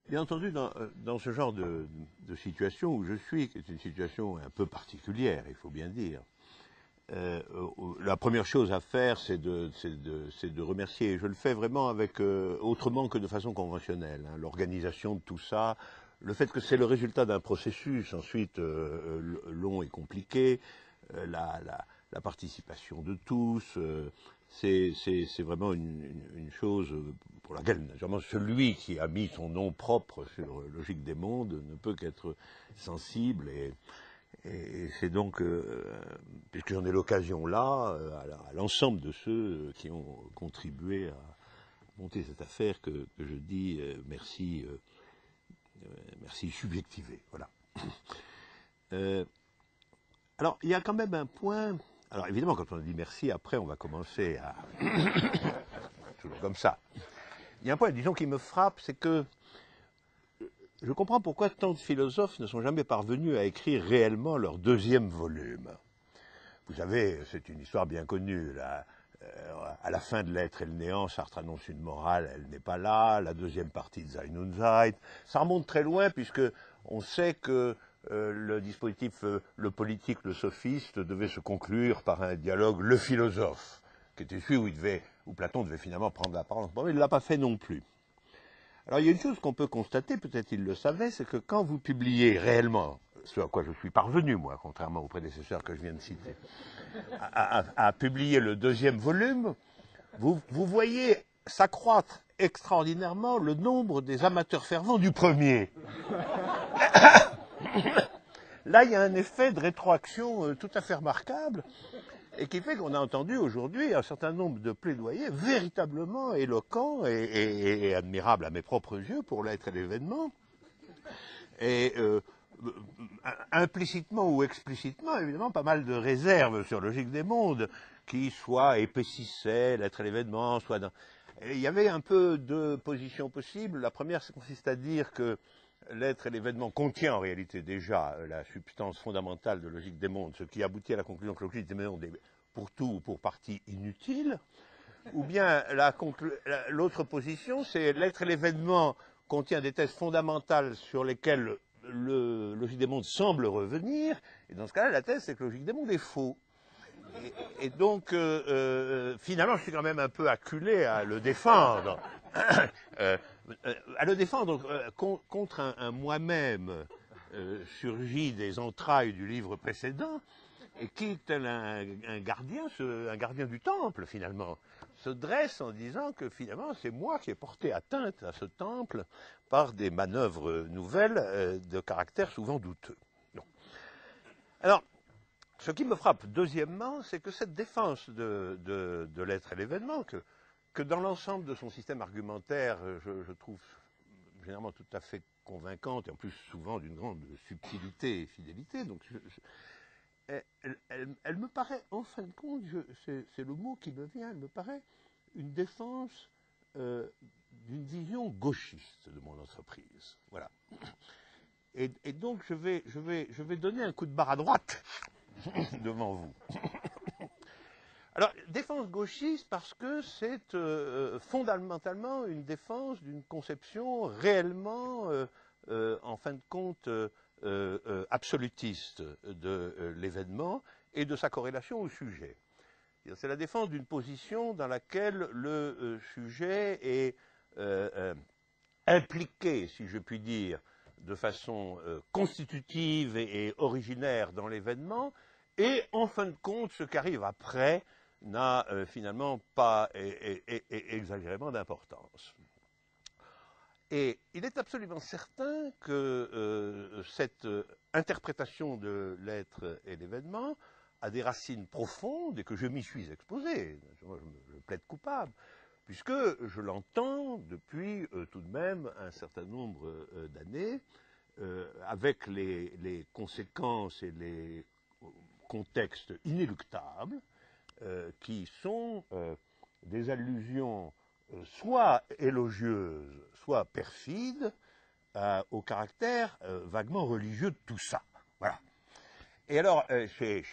Bien entendu, dans ce genre de situation où je suis, qui est une situation un peu particulière, il faut bien dire, la première chose à faire, c'est de remercier. Et je le fais vraiment avec autrement que de façon conventionnelle. Hein, l'organisation de tout ça, le fait que c'est le résultat d'un processus ensuite long et compliqué, la participation de tous, c'est vraiment une chose pour laquelle, naturellement, celui qui a mis son nom propre sur Logique des mondes ne peut qu'être sensible et c'est donc, puisque j'en ai l'occasion là, à l'ensemble de ceux qui ont contribué à monter cette affaire que je dis merci, merci subjectivé. Voilà. Alors, il y a quand même un point. Alors, évidemment, quand on dit merci, après, on va commencer à. Toujours comme ça. Il y a un point, disons, qui me frappe, c'est que je comprends pourquoi tant de philosophes ne sont jamais parvenus à écrire réellement leur deuxième volume. Vous savez, c'est une histoire bien connue. Là. À la fin de L'être et le néant, Sartre annonce une morale, elle n'est pas là. La deuxième partie de Sein und Zeit. Ça remonte très loin, puisque on sait que le dispositif, le politique, le sophiste, devait se conclure par un dialogue, le philosophe, qui était celui où Platon devait finalement prendre la parole. Bon, mais il ne l'a pas fait non plus. Alors il y a une chose qu'on peut constater, peut-être il le savait, c'est que quand vous publiez réellement, ce à quoi je suis parvenu, moi, contrairement aux prédécesseurs que je viens de citer, à publier le deuxième volume, vous voyez s'accroître extraordinairement le nombre des amateurs fervents du premier. Là, il y a un effet de rétroaction tout à fait remarquable et qui fait qu'on a entendu aujourd'hui un certain nombre de plaidoyers véritablement éloquents et admirables à mes propres yeux pour l'être et l'événement. Et implicitement ou explicitement, évidemment, pas mal de réserves sur Logique des mondes qui soit épaississaient l'être et l'événement, soit dans... Et il y avait un peu deux positions possibles. La première, ça consiste à dire que l'être et l'événement contient en réalité déjà la substance fondamentale de Logique des mondes, ce qui aboutit à la conclusion que Logique des mondes est pour tout ou pour partie inutile. Ou bien l'autre position, c'est l'être et l'événement contient des thèses fondamentales sur lesquelles le Logique des mondes semble revenir, et dans ce cas-là, la thèse, c'est que Logique des mondes est faux. Et donc, finalement, je suis quand même un peu acculé à le défendre. À le défendre contre un moi-même surgi des entrailles du livre précédent, et qui, tel un gardien du temple, finalement, se dresse en disant que, finalement, c'est moi qui ai porté atteinte à ce temple par des manœuvres nouvelles de caractère souvent douteux. Non. Alors, ce qui me frappe, deuxièmement, c'est que cette défense de l'être et l'événement, que dans l'ensemble de son système argumentaire, je trouve généralement tout à fait convaincante, et en plus souvent d'une grande subtilité et fidélité, donc elle me paraît, en fin de compte, c'est le mot qui me vient, elle me paraît une défense d'une vision gauchiste de mon entreprise. Voilà. Et donc je vais donner un coup de barre à droite devant vous. Alors, défense gauchiste parce que c'est fondamentalement une défense d'une conception réellement, en fin de compte, absolutiste de l'événement et de sa corrélation au sujet. C'est la défense d'une position dans laquelle le sujet est impliqué, si je puis dire, de façon constitutive et originaire dans l'événement, et en fin de compte, ce qui arrive après n'a finalement pas exagérément d'importance. Et il est absolument certain que cette interprétation de l'être et l'événement a des racines profondes et que je m'y suis exposé. Je plaide coupable, puisque je l'entends depuis tout de même un certain nombre d'années, avec les conséquences et les contextes inéluctables qui sont des allusions soit élogieuses, soit perfides au caractère vaguement religieux de tout ça. Voilà. Et alors, chez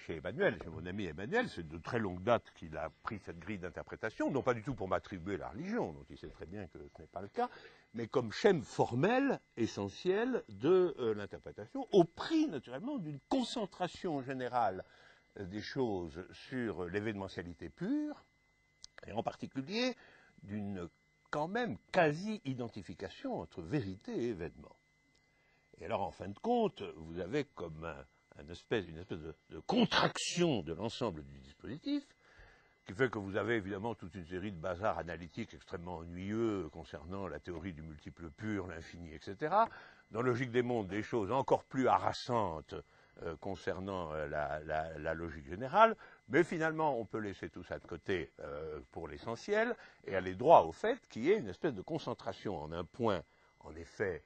Emmanuel, chez mon ami Emmanuel, c'est de très longue date qu'il a pris cette grille d'interprétation, non pas du tout pour m'attribuer la religion, dont il sait très bien que ce n'est pas le cas, mais comme schème formel essentiel de l'interprétation, au prix naturellement d'une concentration générale des choses sur l'événementialité pure, et en particulier d'une quand même quasi-identification entre vérité et événement. Et alors, en fin de compte, vous avez comme une espèce de contraction de l'ensemble du dispositif, qui fait que vous avez évidemment toute une série de bazars analytiques extrêmement ennuyeux concernant la théorie du multiple pur, l'infini, etc. Dans Logique des mondes, des choses encore plus harassantes concernant la logique générale, mais finalement on peut laisser tout ça de côté pour l'essentiel et aller droit au fait qu'il y ait une espèce de concentration en un point, en effet,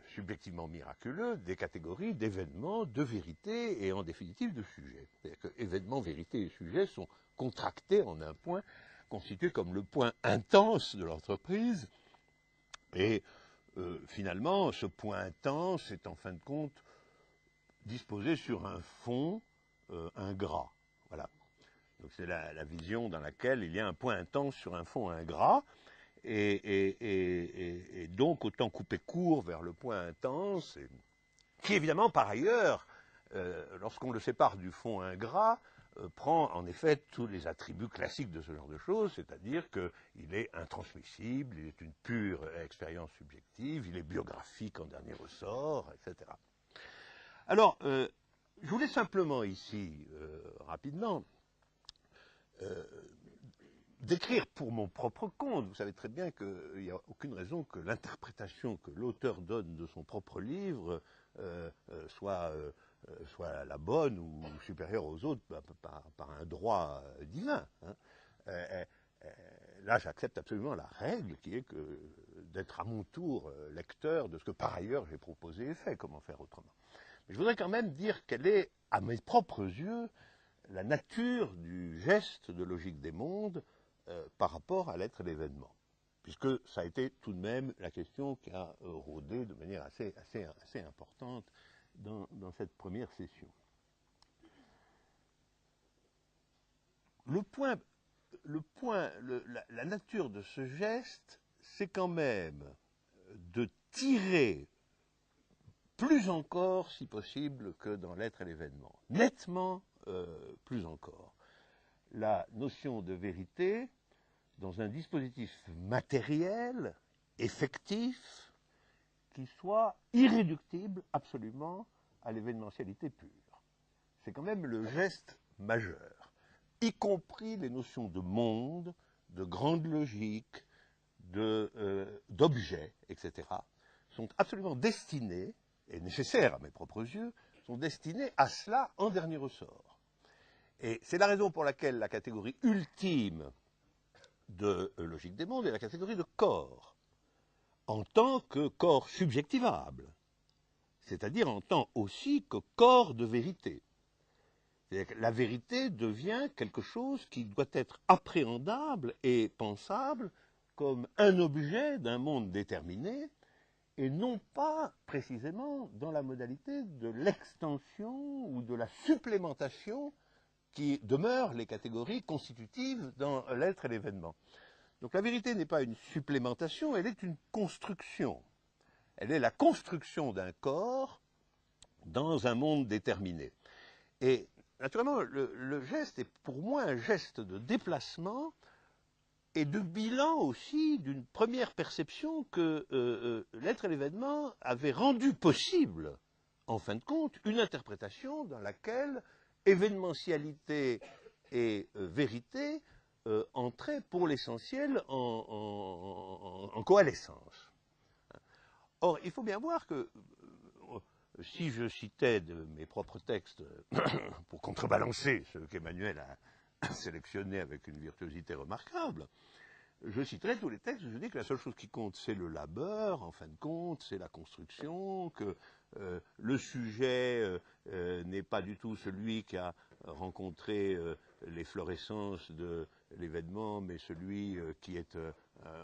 subjectivement miraculeux, des catégories d'événements, de vérité et en définitive de sujets. C'est-à-dire que événements, vérité et sujets sont contractés en un point, constitué comme le point intense de l'entreprise. Et finalement, ce point intense est en fin de compte disposé sur un fond ingrat. Voilà. Donc c'est la vision dans laquelle il y a un point intense sur un fond ingrat. Et donc autant couper court vers le point intense, qui évidemment par ailleurs, lorsqu'on le sépare du fond ingrat, prend en effet tous les attributs classiques de ce genre de choses, c'est-à-dire qu'il est intransmissible, il est une pure expérience subjective, il est biographique en dernier ressort, etc. Alors, je voulais simplement ici, rapidement, décrire pour mon propre compte. Vous savez très bien qu'il n'y a aucune raison que l'interprétation que l'auteur donne de son propre livre soit la bonne ou supérieure aux autres par un droit divin. Hein. Là, j'accepte absolument la règle qui est d'être à mon tour lecteur de ce que par ailleurs j'ai proposé et fait, comment faire autrement. Mais je voudrais quand même dire quelle est, à mes propres yeux, la nature du geste de logique des mondes par rapport à l'être et l'événement, puisque ça a été tout de même la question qui a rôdé de manière assez importante dans cette première session. La nature de ce geste, c'est quand même de tirer plus encore, si possible, que dans l'être et l'événement, nettement plus encore, la notion de vérité dans un dispositif matériel, effectif, qui soit irréductible absolument à l'événementialité pure. C'est quand même le geste majeur, y compris les notions de monde, de grande logique, d'objet, etc., sont absolument destinés, et nécessaires à mes propres yeux, sont destinés à cela en dernier ressort. Et c'est la raison pour laquelle la catégorie ultime de logique des mondes est la catégorie de corps, en tant que corps subjectivable, c'est-à-dire en tant aussi que corps de vérité. C'est-à-dire que la vérité devient quelque chose qui doit être appréhendable et pensable comme un objet d'un monde déterminé, et non pas précisément dans la modalité de l'extension ou de la supplémentation qui demeurent les catégories constitutives dans l'être et l'événement. Donc la vérité n'est pas une supplémentation, elle est une construction. Elle est la construction d'un corps dans un monde déterminé. Et naturellement, le geste est pour moi un geste de déplacement et de bilan aussi d'une première perception que l'être et l'événement avaient rendu possible, en fin de compte, une interprétation dans laquelle événementialité et vérité entraient pour l'essentiel en coalescence. Or, il faut bien voir que si je citais de mes propres textes pour contrebalancer ce qu'Emmanuel a sélectionné avec une virtuosité remarquable, je citerai tous les textes où je dis que la seule chose qui compte, c'est le labeur, en fin de compte, c'est la construction, que le sujet n'est pas du tout celui qui a rencontré l'efflorescence de l'événement, mais celui qui est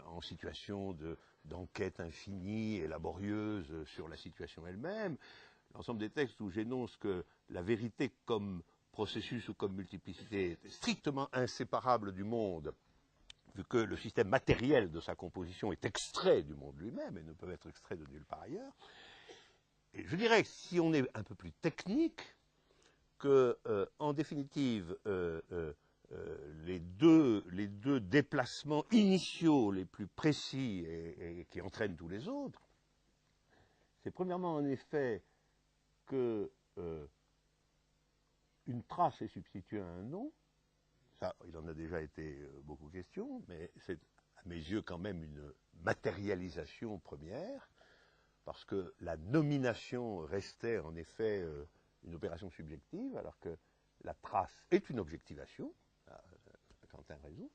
en situation d'enquête infinie et laborieuse sur la situation elle-même. l'ensemble des textes où j'énonce que la vérité comme processus ou comme multiplicité est strictement inséparable du monde, vu que le système matériel de sa composition est extrait du monde lui-même et ne peut être extrait de nulle part ailleurs. Et je dirais que si on est un peu plus technique, que, en définitive, les deux déplacements initiaux les plus précis et qui entraînent tous les autres, c'est premièrement en effet que une trace est substituée à un nom. Ça, il en a déjà été beaucoup question, mais c'est à mes yeux quand même une matérialisation première, parce que la nomination restait en effet une opération subjective, alors que la trace est une objectivation, Quentin résout.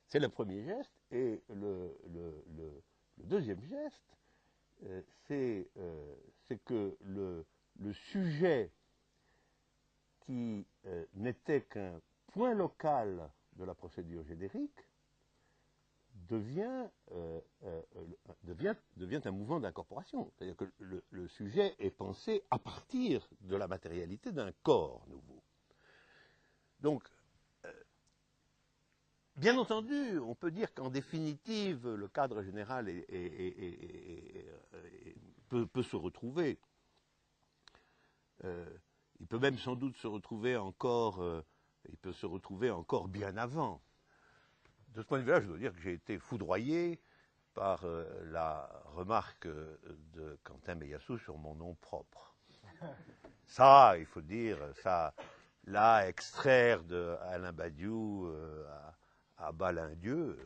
C'est le premier geste, et le deuxième geste, c'est que le sujet qui n'était qu'un point local de la procédure générique devient un mouvement d'incorporation. C'est-à-dire que le sujet est pensé à partir de la matérialité d'un corps nouveau. Donc, bien entendu, on peut dire qu'en définitive, le cadre général peut se retrouver. Il peut même sans doute se retrouver encore, il peut se retrouver encore bien avant. De ce point de vue-là, je dois dire que j'ai été foudroyé par la remarque de Quentin Meillassoux sur mon nom propre. Ça, il faut dire, ça, là, extraire de Alain Badiou à Balindieu,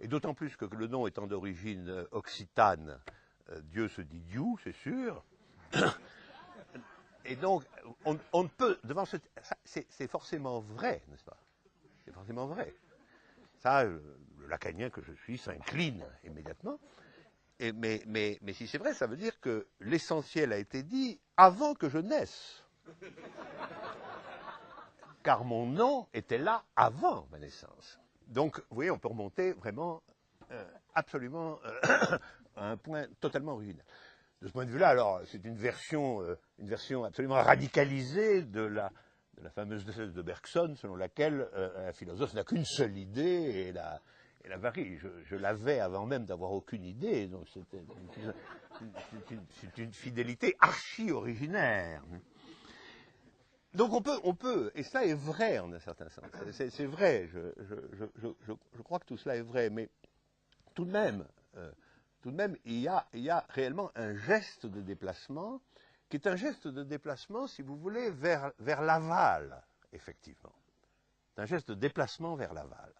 et d'autant plus que le nom étant d'origine occitane, Dieu se dit Dieu, c'est sûr. Et donc, on ne peut, devant c'est forcément vrai, n'est-ce pas? C'est forcément vrai. Ça, le lacanien que je suis s'incline immédiatement. Mais si c'est vrai, ça veut dire que l'essentiel a été dit avant que je naisse. Car mon nom était là avant ma naissance. Donc, vous voyez, on peut remonter vraiment absolument à un point totalement original. De ce point de vue-là, alors, c'est une version absolument radicalisée de la fameuse thèse de Bergson, selon laquelle un philosophe n'a qu'une seule idée et la varie. Je l'avais avant même d'avoir aucune idée, donc c'est une fidélité archi-originaire. Donc on peut, et cela est vrai en un certain sens. C'est vrai, je crois que tout cela est vrai, mais tout de même, il y a réellement un geste de déplacement, qui est un geste de déplacement, si vous voulez, vers l'aval, effectivement. C'est un geste de déplacement vers l'aval.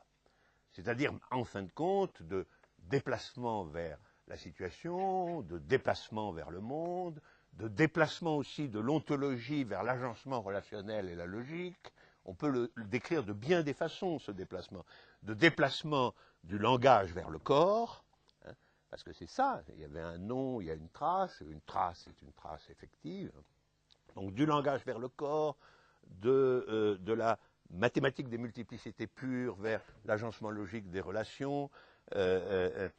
C'est-à-dire, en fin de compte, de déplacement vers la situation, de déplacement vers le monde, de déplacement aussi de l'ontologie vers l'agencement relationnel et la logique. On peut le décrire de bien des façons, ce déplacement. De déplacement du langage vers le corps, hein, parce que c'est ça, il y avait un nom, il y a une trace est une trace effective. Donc du langage vers le corps, de la mathématique des multiplicités pures vers l'agencement logique des relations, de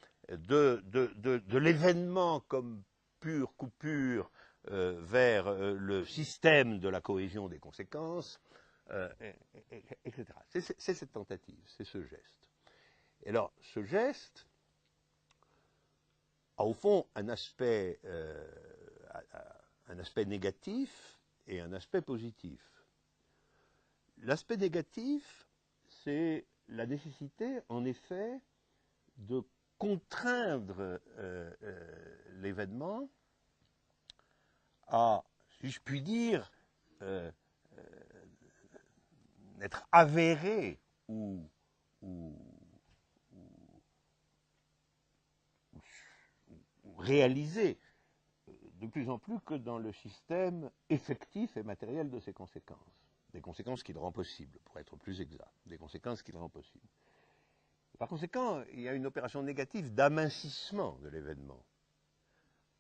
l'événement comme pure coupure vers le système de la cohésion des conséquences, etc. C'est cette tentative, c'est ce geste. Et alors, ce geste a au fond un aspect négatif et un aspect positif. L'aspect négatif, c'est la nécessité, en effet, de contraindre l'événement à, si je puis dire, n'être avéré ou réalisé de plus en plus que dans le système effectif et matériel de ses conséquences. Des conséquences qui le rendent possible, pour être plus exact. Des conséquences qui le rendent possible. Par conséquent, il y a une opération négative d'amincissement de l'événement.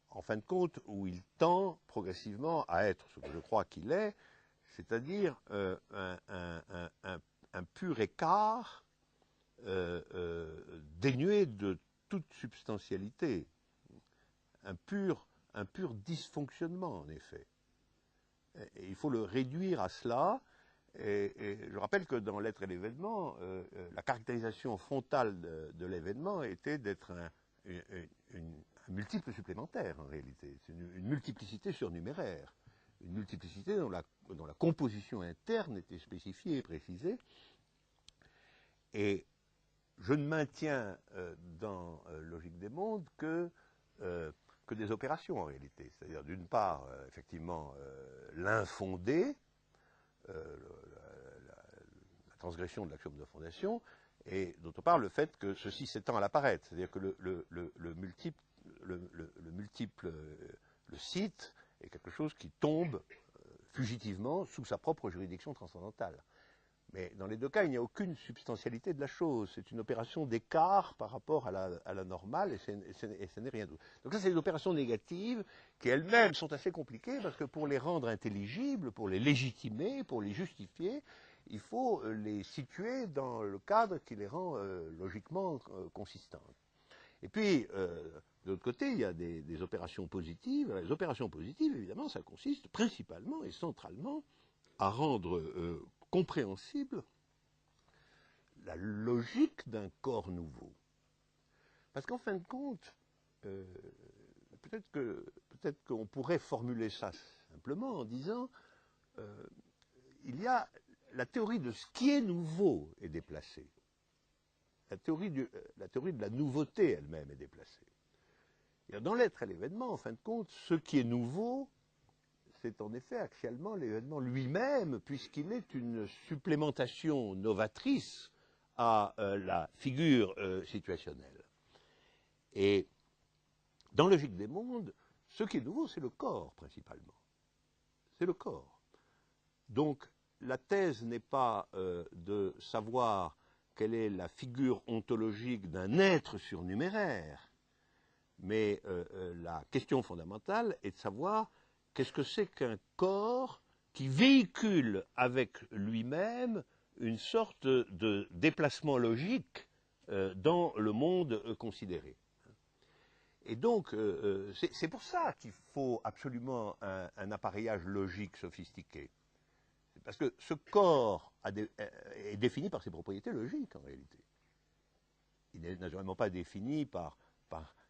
En fin de compte, où il tend progressivement à être ce que je crois qu'il est, c'est-à-dire un pur écart dénué de toute substantialité, un pur un pur dysfonctionnement, en effet. Et il faut le réduire à cela. Et je rappelle que dans l'être et l'événement, la caractérisation frontale de l'événement était d'être un multiple supplémentaire, en réalité. C'est une multiplicité surnuméraire. Une multiplicité dont la composition interne était spécifiée et précisée. Et je ne maintiens dans Logique des mondes que des opérations, en réalité. C'est-à-dire, d'une part, effectivement, l'infondé, la transgression de l'axiome de fondation, et d'autre part, le fait que ceci s'étend à l'apparaître. C'est-à-dire que le multiple, le site, est quelque chose qui tombe fugitivement sous sa propre juridiction transcendantale. Mais dans les deux cas, il n'y a aucune substantialité de la chose. C'est une opération d'écart par rapport à la normale, et ce n'est rien d'autre. Donc ça, c'est des opérations négatives qui elles-mêmes sont assez compliquées, parce que pour les rendre intelligibles, pour les légitimer, pour les justifier, il faut les situer dans le cadre qui les rend logiquement consistantes. Et puis, de l'autre côté, il y a des opérations positives. Les opérations positives, évidemment, ça consiste principalement et centralement à rendre compréhensible la logique d'un corps nouveau. Parce qu'en fin de compte, peut-être qu'on pourrait formuler ça simplement en disant il y a la théorie de ce qui est nouveau est déplacée. La théorie de la nouveauté elle-même est déplacée. Et dans l'être et l'événement, en fin de compte, ce qui est nouveau, c'est en effet axialement l'événement lui-même, puisqu'il est une supplémentation novatrice à la figure situationnelle. Et dans Logique des mondes, ce qui est nouveau, c'est le corps, principalement. C'est le corps. Donc, la thèse n'est pas de savoir quelle est la figure ontologique d'un être surnuméraire, mais la question fondamentale est de savoir qu'est-ce que c'est qu'un corps qui véhicule avec lui-même une sorte de déplacement logique dans le monde considéré. Et donc, c'est pour ça qu'il faut absolument un appareillage logique sophistiqué. Parce que ce corps est défini par ses propriétés logiques, en réalité. Il n'est naturellement pas défini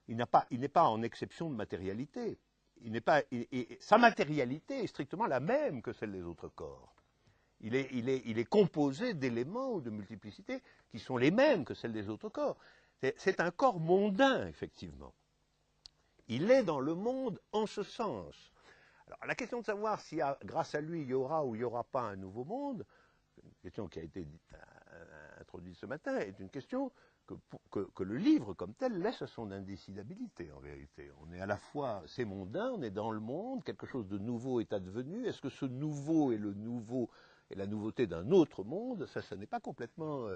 il n'est pas en exception de matérialité. Sa matérialité est strictement la même que celle des autres corps. Il est composé d'éléments ou de multiplicités qui sont les mêmes que celles des autres corps. C'est un corps mondain, effectivement. Il est dans le monde en ce sens. Alors, la question de savoir si, grâce à lui, il y aura ou il n'y aura pas un nouveau monde, une question qui a été introduite ce matin, est une question que le livre comme tel laisse à son indécidabilité, en vérité. On est à la fois, c'est mondain, on est dans le monde, quelque chose de nouveau est advenu. Est-ce que ce nouveau est le nouveau et la nouveauté d'un autre monde? Ça n'est pas complètement...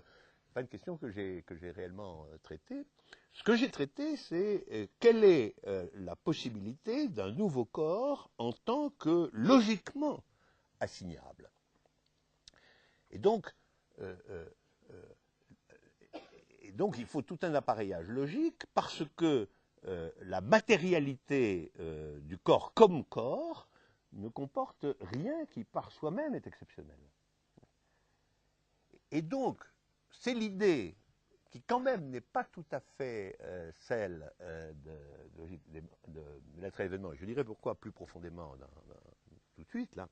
pas une question que j'ai réellement traitée. Ce que j'ai traité, c'est quelle est la possibilité d'un nouveau corps en tant que logiquement assignable. Et donc, il faut tout un appareillage logique parce que la matérialité du corps comme corps ne comporte rien qui par soi-même est exceptionnel. Et donc, c'est l'idée qui quand même n'est pas tout à fait celle de l'être et l'événement. Je dirais pourquoi plus profondément tout de suite là.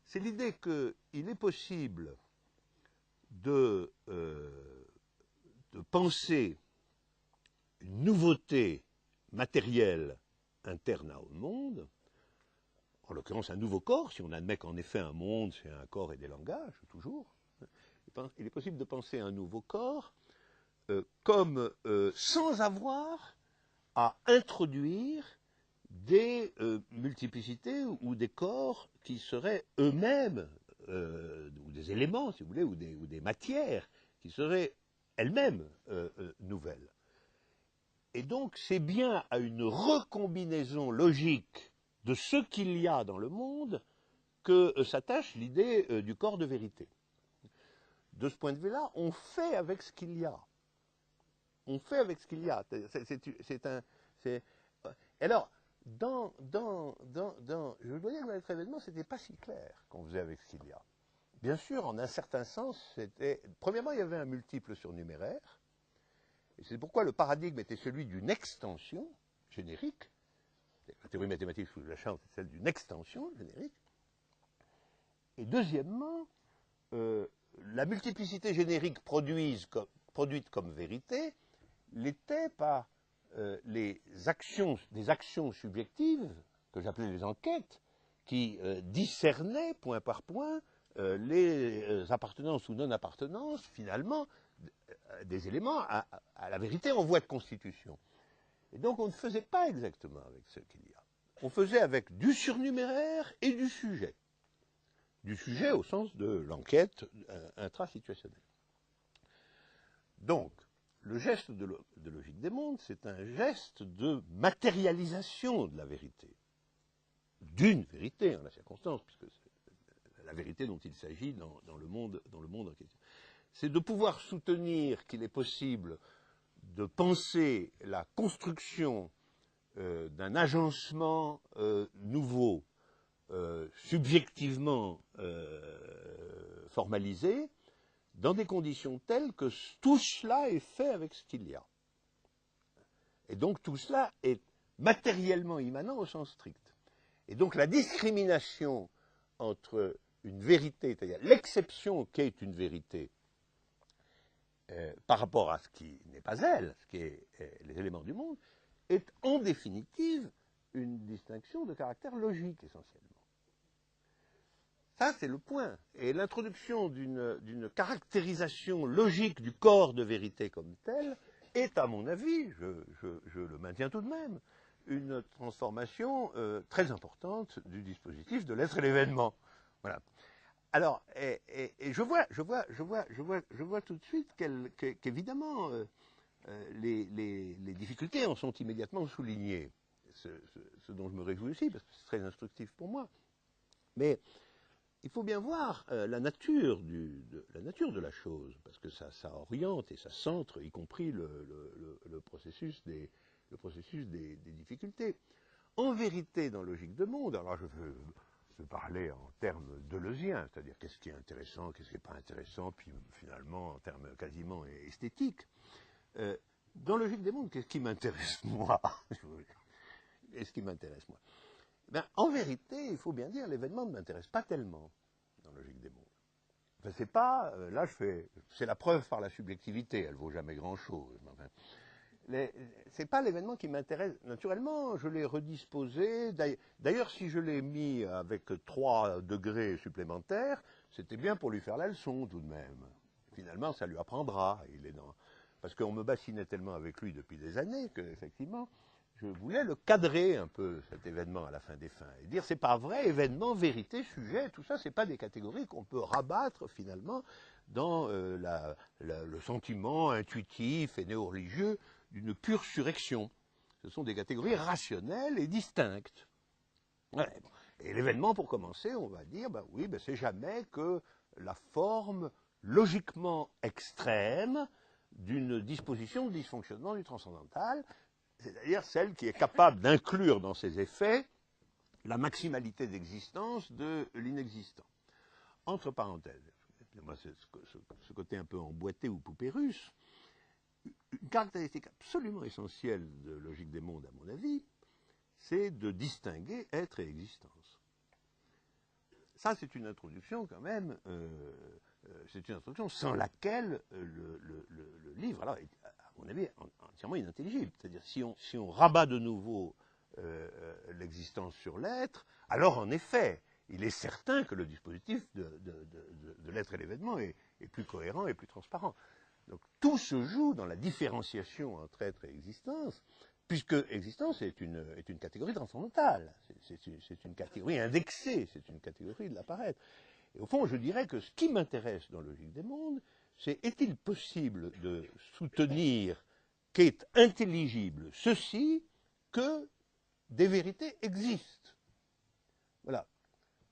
C'est l'idée qu'il est possible de penser une nouveauté matérielle interne au monde, en l'occurrence un nouveau corps, si on admet qu'en effet un monde c'est un corps et des langages, toujours. Il est possible de penser un nouveau corps comme sans avoir à introduire des multiplicités ou des corps qui seraient eux-mêmes, ou des éléments, si vous voulez, ou des matières qui seraient elles-mêmes nouvelles. Et donc, c'est bien à une recombinaison logique de ce qu'il y a dans le monde que s'attache l'idée du corps de vérité. De ce point de vue-là, on fait avec ce qu'il y a. On fait avec ce qu'il y a. Alors, je dois dire que dans l'être événement, ce n'était pas si clair qu'on faisait avec ce qu'il y a. Bien sûr, en un certain sens, c'était. Premièrement, il y avait un multiple surnuméraire, et c'est pourquoi le paradigme était celui d'une extension générique. La théorie mathématique sous la chance, c'est celle d'une extension générique. Et deuxièmement, la multiplicité générique produite comme vérité l'était par des actions subjectives, que j'appelais les enquêtes, qui discernaient point par point les appartenances ou non-appartenances, finalement, des éléments à la vérité en voie de constitution. Et donc on ne faisait pas exactement avec ce qu'il y a. On faisait avec du surnuméraire et du sujet. Du sujet au sens de l'enquête intrasituationnelle. Donc, le geste de logique des mondes, c'est un geste de matérialisation de la vérité. D'une vérité, en la circonstance, puisque c'est la vérité dont il s'agit dans le monde en question. C'est de pouvoir soutenir qu'il est possible de penser la construction d'un agencement nouveau, subjectivement formalisé, dans des conditions telles que tout cela est fait avec ce qu'il y a. Et donc tout cela est matériellement immanent au sens strict. Et donc la discrimination entre une vérité, c'est-à-dire l'exception qu'est une vérité, par rapport à ce qui n'est pas elle, ce qui est les éléments du monde, est en définitive une distinction de caractère logique essentiellement. Ça, c'est le point. Et l'introduction d'une caractérisation logique du corps de vérité comme tel est, à mon avis, je le maintiens tout de même, une transformation très importante du dispositif de l'être et l'événement. Voilà. Alors, et je vois tout de suite qu'évidemment, les difficultés en sont immédiatement soulignées. Ce dont je me réjouis aussi, parce que c'est très instructif pour moi. Mais il faut bien voir la nature de la chose, parce que ça oriente et ça centre, y compris le processus des difficultés. En vérité, dans Logique de monde, alors je veux parler en termes deleuziens, c'est-à-dire qu'est-ce qui est intéressant, qu'est-ce qui n'est pas intéressant, puis finalement en termes quasiment esthétiques. Dans Logique des mondes, qu'est-ce qui m'intéresse moi? Qu'est-ce qui m'intéresse moi? Ben, en vérité, il faut bien dire, l'événement ne m'intéresse pas tellement dans Logique des mondes. Enfin, c'est pas, là c'est la preuve par la subjectivité, elle vaut jamais grand-chose. Enfin, c'est pas l'événement qui m'intéresse. Naturellement, je l'ai redisposé. D'ailleurs, si je l'ai mis avec 3 degrés supplémentaires, c'était bien pour lui faire la leçon tout de même. Finalement, ça lui apprendra. Parce qu'on me bassinait tellement avec lui depuis des années que, effectivement, je voulais le cadrer un peu, cet événement à la fin des fins, et dire c'est pas vrai, événement, vérité, sujet, tout ça, c'est pas des catégories qu'on peut rabattre finalement dans le sentiment intuitif et néo-religieux d'une pure surrection. Ce sont des catégories rationnelles et distinctes. Ouais, bon. Et l'événement, pour commencer, on va dire, ben oui, ben c'est jamais que la forme logiquement extrême d'une disposition de dysfonctionnement du transcendantal, c'est-à-dire celle qui est capable d'inclure dans ses effets la maximalité d'existence de l'inexistant. Entre parenthèses, moi, ce côté un peu emboîté ou poupée russe, une caractéristique absolument essentielle de Logique des mondes, à mon avis, c'est de distinguer être et existence. Ça, c'est une introduction quand même, c'est une introduction sans laquelle le livre, alors, est, à mon avis, entièrement inintelligible. C'est-à-dire, si on rabat de nouveau l'existence sur l'être, alors en effet, il est certain que le dispositif de l'être et l'événement est plus cohérent et plus transparent. Donc tout se joue dans la différenciation entre être et existence, puisque existence est une catégorie transcendantale, c'est une catégorie indexée, c'est une catégorie de l'apparaître. Et au fond, je dirais que ce qui m'intéresse dans Logique des mondes, c'est est-il possible de soutenir qu'est intelligible ceci que des vérités existent. Voilà.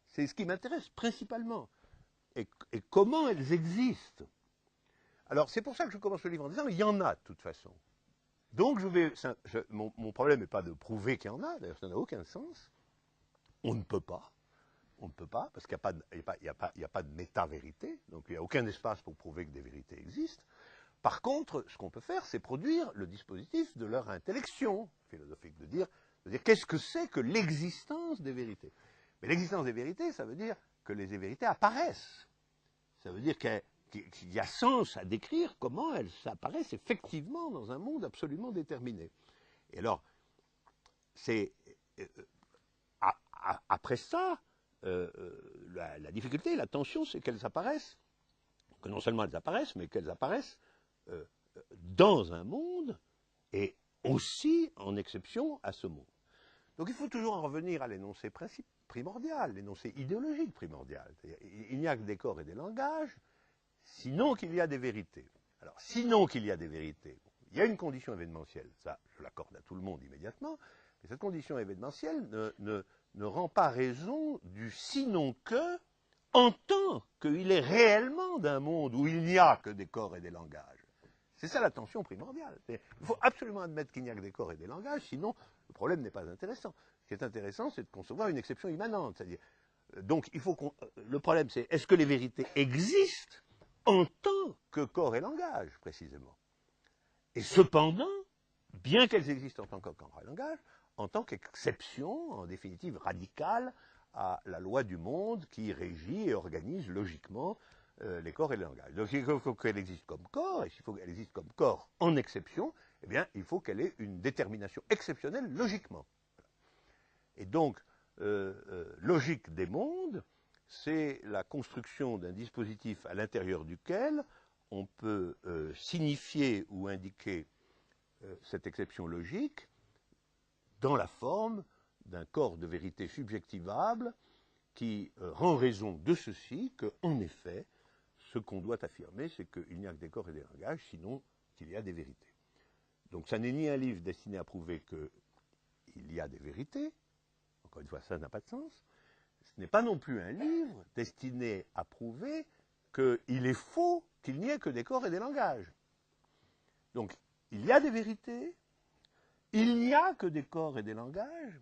C'est ce qui m'intéresse principalement. Et comment elles existent. Alors, c'est pour ça que je commence le livre en disant il y en a de toute façon. Donc mon problème n'est pas de prouver qu'il y en a, d'ailleurs ça n'a aucun sens. On ne peut pas. On ne peut pas, parce qu'il n'y a pas de méta-vérité, donc il n'y a aucun espace pour prouver que des vérités existent. Par contre, ce qu'on peut faire, c'est produire le dispositif de leur intellection philosophique, de dire qu'est-ce que c'est que l'existence des vérités. Mais l'existence des vérités, ça veut dire que les vérités apparaissent. Ça veut dire qu'il y a sens à décrire comment elles apparaissent effectivement dans un monde absolument déterminé. Et alors, après ça, la difficulté, la tension, c'est qu'elles apparaissent, que non seulement elles apparaissent, mais qu'elles apparaissent dans un monde et aussi en exception à ce monde. Donc il faut toujours en revenir à l'énoncé primordial, l'énoncé idéologique primordial. Il n'y a que des corps et des langages, sinon qu'il y a des vérités. Alors, sinon qu'il y a des vérités, il y a une condition événementielle, ça je l'accorde à tout le monde immédiatement, mais cette condition événementielle ne rend pas raison du sinon que en tant qu'il est réellement d'un monde où il n'y a que des corps et des langages. C'est ça la tension primordiale. Il faut absolument admettre qu'il n'y a que des corps et des langages, sinon le problème n'est pas intéressant. Ce qui est intéressant, c'est de concevoir une exception immanente. C'est-à-dire, donc le problème, c'est est-ce que les vérités existent en tant que corps et langage, précisément. Et cependant, bien qu'elles existent en tant que corps et langage, en tant qu'exception, en définitive radicale, à la loi du monde qui régit et organise logiquement les corps et les langages. Donc il faut qu'elle existe comme corps, et s'il faut qu'elle existe comme corps en exception, eh bien, il faut qu'elle ait une détermination exceptionnelle logiquement. Et donc, logique des mondes, c'est la construction d'un dispositif à l'intérieur duquel on peut signifier ou indiquer cette exception logique dans la forme d'un corps de vérité subjectivable qui rend raison de ceci qu'en effet, ce qu'on doit affirmer, c'est qu'il n'y a que des corps et des langages, sinon qu'il y a des vérités. Donc ça n'est ni un livre destiné à prouver qu'il y a des vérités, encore une fois, ça n'a pas de sens. Ce n'est pas non plus un livre destiné à prouver qu'il est faux qu'il n'y ait que des corps et des langages. Donc, il y a des vérités, il n'y a que des corps et des langages.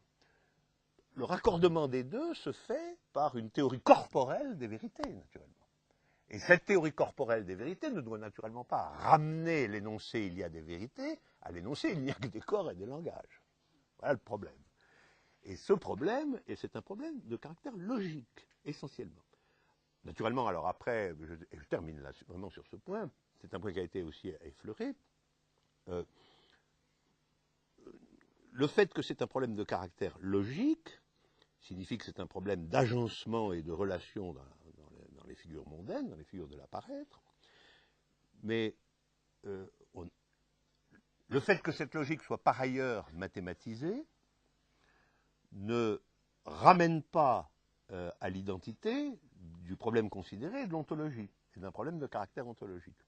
Le raccordement des deux se fait par une théorie corporelle des vérités, naturellement. Et cette théorie corporelle des vérités ne doit naturellement pas ramener l'énoncé « il y a des vérités » à l'énoncé « il n'y a que des corps et des langages ». Voilà le problème. Et ce problème, et c'est un problème de caractère logique, essentiellement. Naturellement, alors après, je termine là vraiment sur ce point, c'est un point qui a été aussi effleuré. Le fait que c'est un problème de caractère logique signifie que c'est un problème d'agencement et de relation dans les figures mondaines, dans les figures de l'apparaître. Mais le fait que cette logique soit par ailleurs mathématisée ne ramène pas à l'identité du problème considéré de l'ontologie, et d'un problème de caractère ontologique.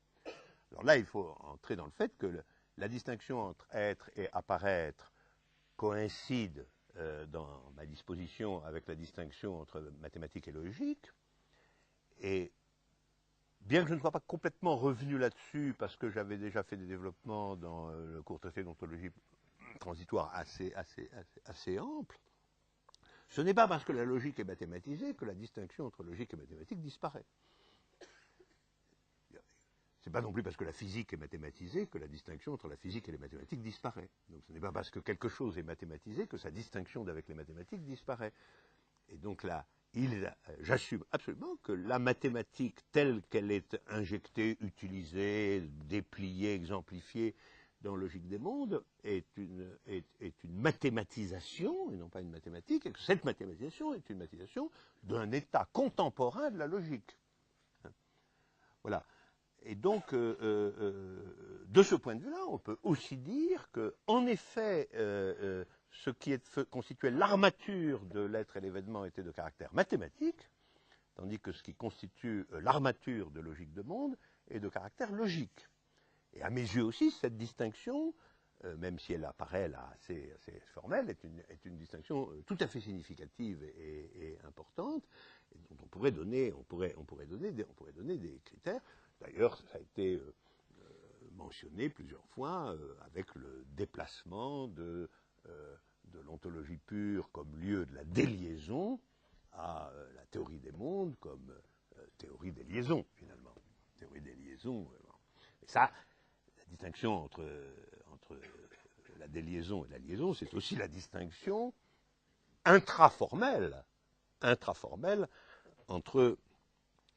Alors là, il faut entrer dans le fait que la distinction entre être et apparaître coïncide dans ma disposition avec la distinction entre mathématique et logique, et bien que je ne sois pas complètement revenu là-dessus, parce que j'avais déjà fait des développements dans le court traité d'ontologie transitoire assez ample, ce n'est pas parce que la logique est mathématisée que la distinction entre logique et mathématique disparaît. Ce n'est pas non plus parce que la physique est mathématisée que la distinction entre la physique et les mathématiques disparaît. Donc ce n'est pas parce que quelque chose est mathématisé que sa distinction avec les mathématiques disparaît. Et donc là, j'assume absolument que la mathématique telle qu'elle est injectée, utilisée, dépliée, exemplifiée dans Logique des mondes est une mathématisation, et non pas une mathématique, et que cette mathématisation est une mathématisation d'un état contemporain de la logique. Voilà. Et donc, de ce point de vue-là, on peut aussi dire que, en effet, ce qui constituait l'armature de l'être et l'événement était de caractère mathématique, tandis que ce qui constitue l'armature de Logique de monde est de caractère logique. Et à mes yeux aussi, cette distinction, même si elle apparaît là assez formelle, est une distinction tout à fait significative et importante, et dont on pourrait donner des critères. D'ailleurs, ça a été mentionné plusieurs fois avec le déplacement de l'ontologie pure comme lieu de la déliaison à la théorie des mondes comme théorie des liaisons, finalement. Théorie des liaisons. Et ça, la distinction entre la déliaison et la liaison, c'est aussi la distinction intraformelle entre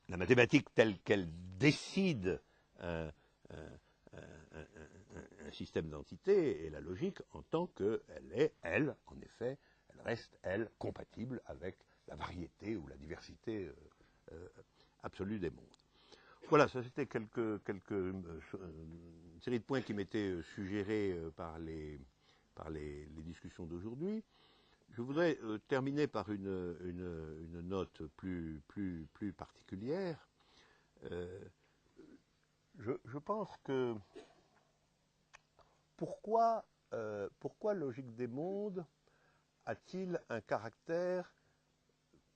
la mathématique telle qu'elle décide un système d'entités et la logique en tant qu'elle est, elle, en effet, elle reste, elle, compatible avec la variété ou la diversité absolue des mondes. Voilà, ça c'était une série de points qui m'étaient suggérés par les discussions d'aujourd'hui. Je voudrais terminer par une note plus particulière. Je pense que pourquoi Logique des mondes a-t-il un caractère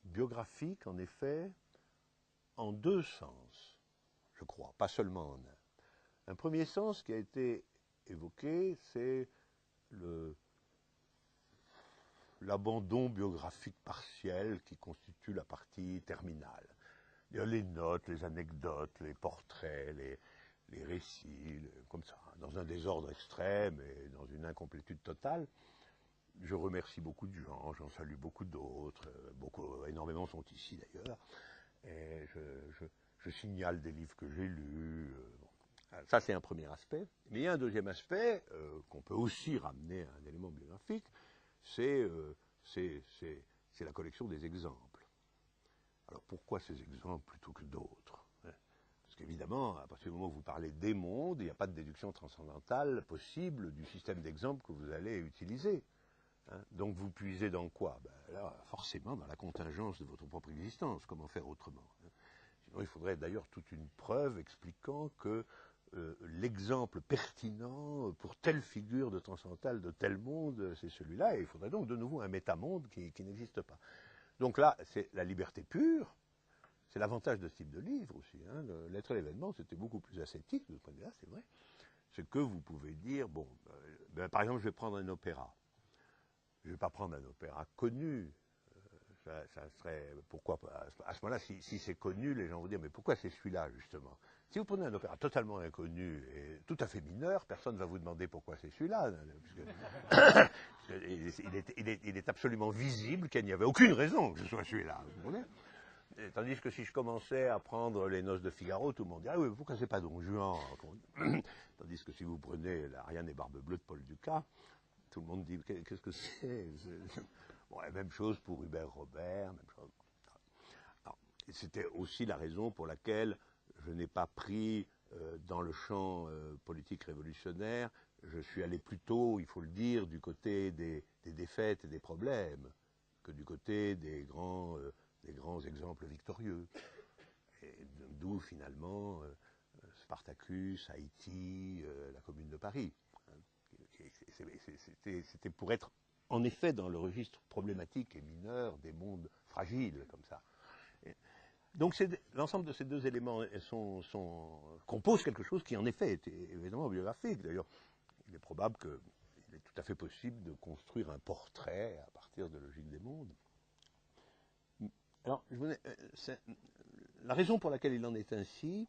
biographique, en effet, en deux sens, je crois, pas seulement en un. Un premier sens qui a été évoqué, c'est l'abandon biographique partiel qui constitue la partie terminale. Il y a les notes, les anecdotes, les portraits, les récits, comme ça, dans un désordre extrême et dans une incomplétude totale. Je remercie beaucoup de gens, j'en salue beaucoup d'autres, énormément sont ici d'ailleurs, et je signale des livres que j'ai lus. Ça, c'est un premier aspect. Mais il y a un deuxième aspect qu'on peut aussi ramener à un élément biographique, c'est la collection des exemples. Alors pourquoi ces exemples plutôt que d'autres? Parce qu'évidemment, à partir du moment où vous parlez des mondes, il n'y a pas de déduction transcendantale possible du système d'exemples que vous allez utiliser. Donc vous puisez dans quoi? Là, forcément dans la contingence de votre propre existence. Comment faire autrement? Sinon, il faudrait d'ailleurs toute une preuve expliquant que l'exemple pertinent pour telle figure de transcendantal de tel monde, c'est celui-là, et il faudrait donc de nouveau un métamonde qui n'existe pas. Donc là, c'est la liberté pure, c'est l'avantage de ce type de livre aussi. L'être et l'événement, c'était beaucoup plus ascétique de ce point de vue-là, c'est vrai. C'est que vous pouvez dire, bon, par exemple, je vais prendre un opéra. Je ne vais pas prendre un opéra connu. Ça serait, pourquoi, à ce moment-là, si c'est connu, les gens vont dire, mais pourquoi c'est celui-là, justement? Si vous prenez un opéra totalement inconnu et tout à fait mineur, personne ne va vous demander pourquoi c'est celui-là. Il est absolument visible qu'il n'y avait aucune raison que ce soit celui-là. Vous comprenez? Tandis que si je commençais à prendre les Noces de Figaro, tout le monde dirait, ah oui, pourquoi c'est pas Don Juan? Tandis que si vous prenez l'Ariane et Barbe Bleue de Paul Dukas, tout le monde dit, qu'est-ce que c'est? Bon, la même chose pour Hubert Robert, même chose. C'était aussi la raison pour laquelle je n'ai pas pris dans le champ politique révolutionnaire, je suis allé plutôt, il faut le dire, du côté des défaites et des problèmes, que du côté des grands exemples victorieux. D'où finalement Spartacus, Haïti, la Commune de Paris. C'était pour être en effet dans le registre problématique et mineur des mondes fragiles comme ça. Donc l'ensemble de ces deux éléments composent quelque chose qui en effet est évidemment biographique. D'ailleurs, il est probable qu'il est tout à fait possible de construire un portrait à partir de Logique des mondes. Alors, la raison pour laquelle il en est ainsi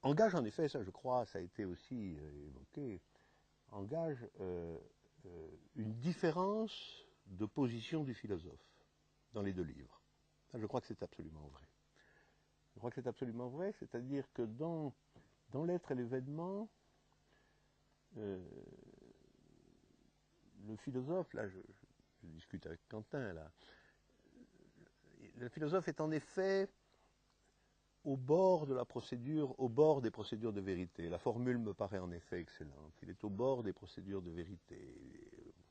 engage en effet, ça je crois, ça a été aussi évoqué, engage une différence de position du philosophe dans les deux livres. Je crois que c'est absolument vrai. Je crois que c'est absolument vrai, c'est-à-dire que dans l'être et l'événement, le philosophe, là je discute avec Quentin, là, le philosophe est en effet au bord de la procédure, au bord des procédures de vérité. La formule me paraît en effet excellente. Il est au bord des procédures de vérité.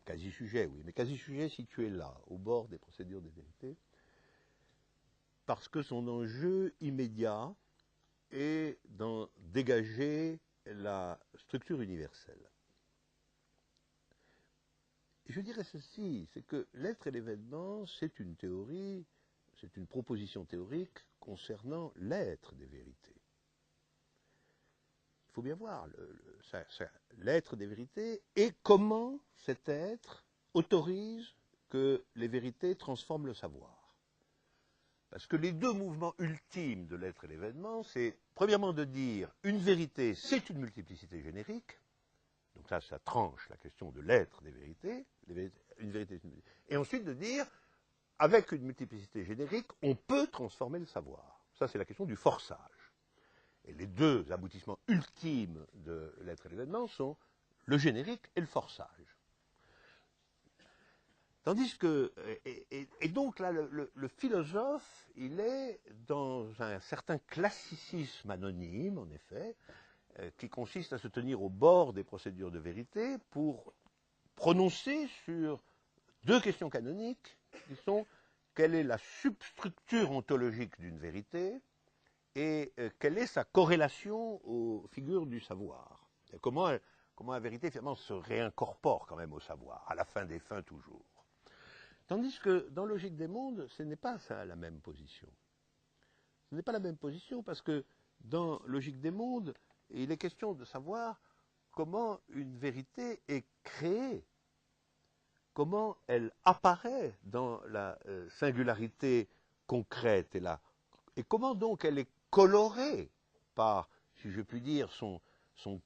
Quasi-sujet, oui, mais quasi-sujet situé là, au bord des procédures de vérité, parce que son enjeu immédiat est d'en dégager la structure universelle. Et je dirais ceci, c'est que l'être et l'événement, c'est une théorie, c'est une proposition théorique concernant l'être des vérités. Il faut bien voir l'être des vérités et comment cet être autorise que les vérités transforment le savoir. Parce que les deux mouvements ultimes de l'être et l'événement, c'est premièrement de dire une vérité, c'est une multiplicité générique. Donc ça tranche la question de l'être des vérités. Une vérité, et ensuite de dire, avec une multiplicité générique, on peut transformer le savoir. Ça, c'est la question du forçage. Et les deux aboutissements ultimes de l'être et l'événement sont le générique et le forçage. Tandis que, et donc là, le philosophe, il est dans un certain classicisme anonyme, en effet, qui consiste à se tenir au bord des procédures de vérité pour prononcer sur deux questions canoniques, qui sont quelle est la substructure ontologique d'une vérité et quelle est sa corrélation aux figures du savoir. Et comment la vérité finalement se réincorpore quand même au savoir, à la fin des fins toujours. Tandis que dans Logique des mondes, ce n'est pas ça la même position. Ce n'est pas la même position parce que dans Logique des mondes, il est question de savoir comment une vérité est créée, comment elle apparaît dans la singularité concrète et comment donc elle est colorée par, si je puis dire, son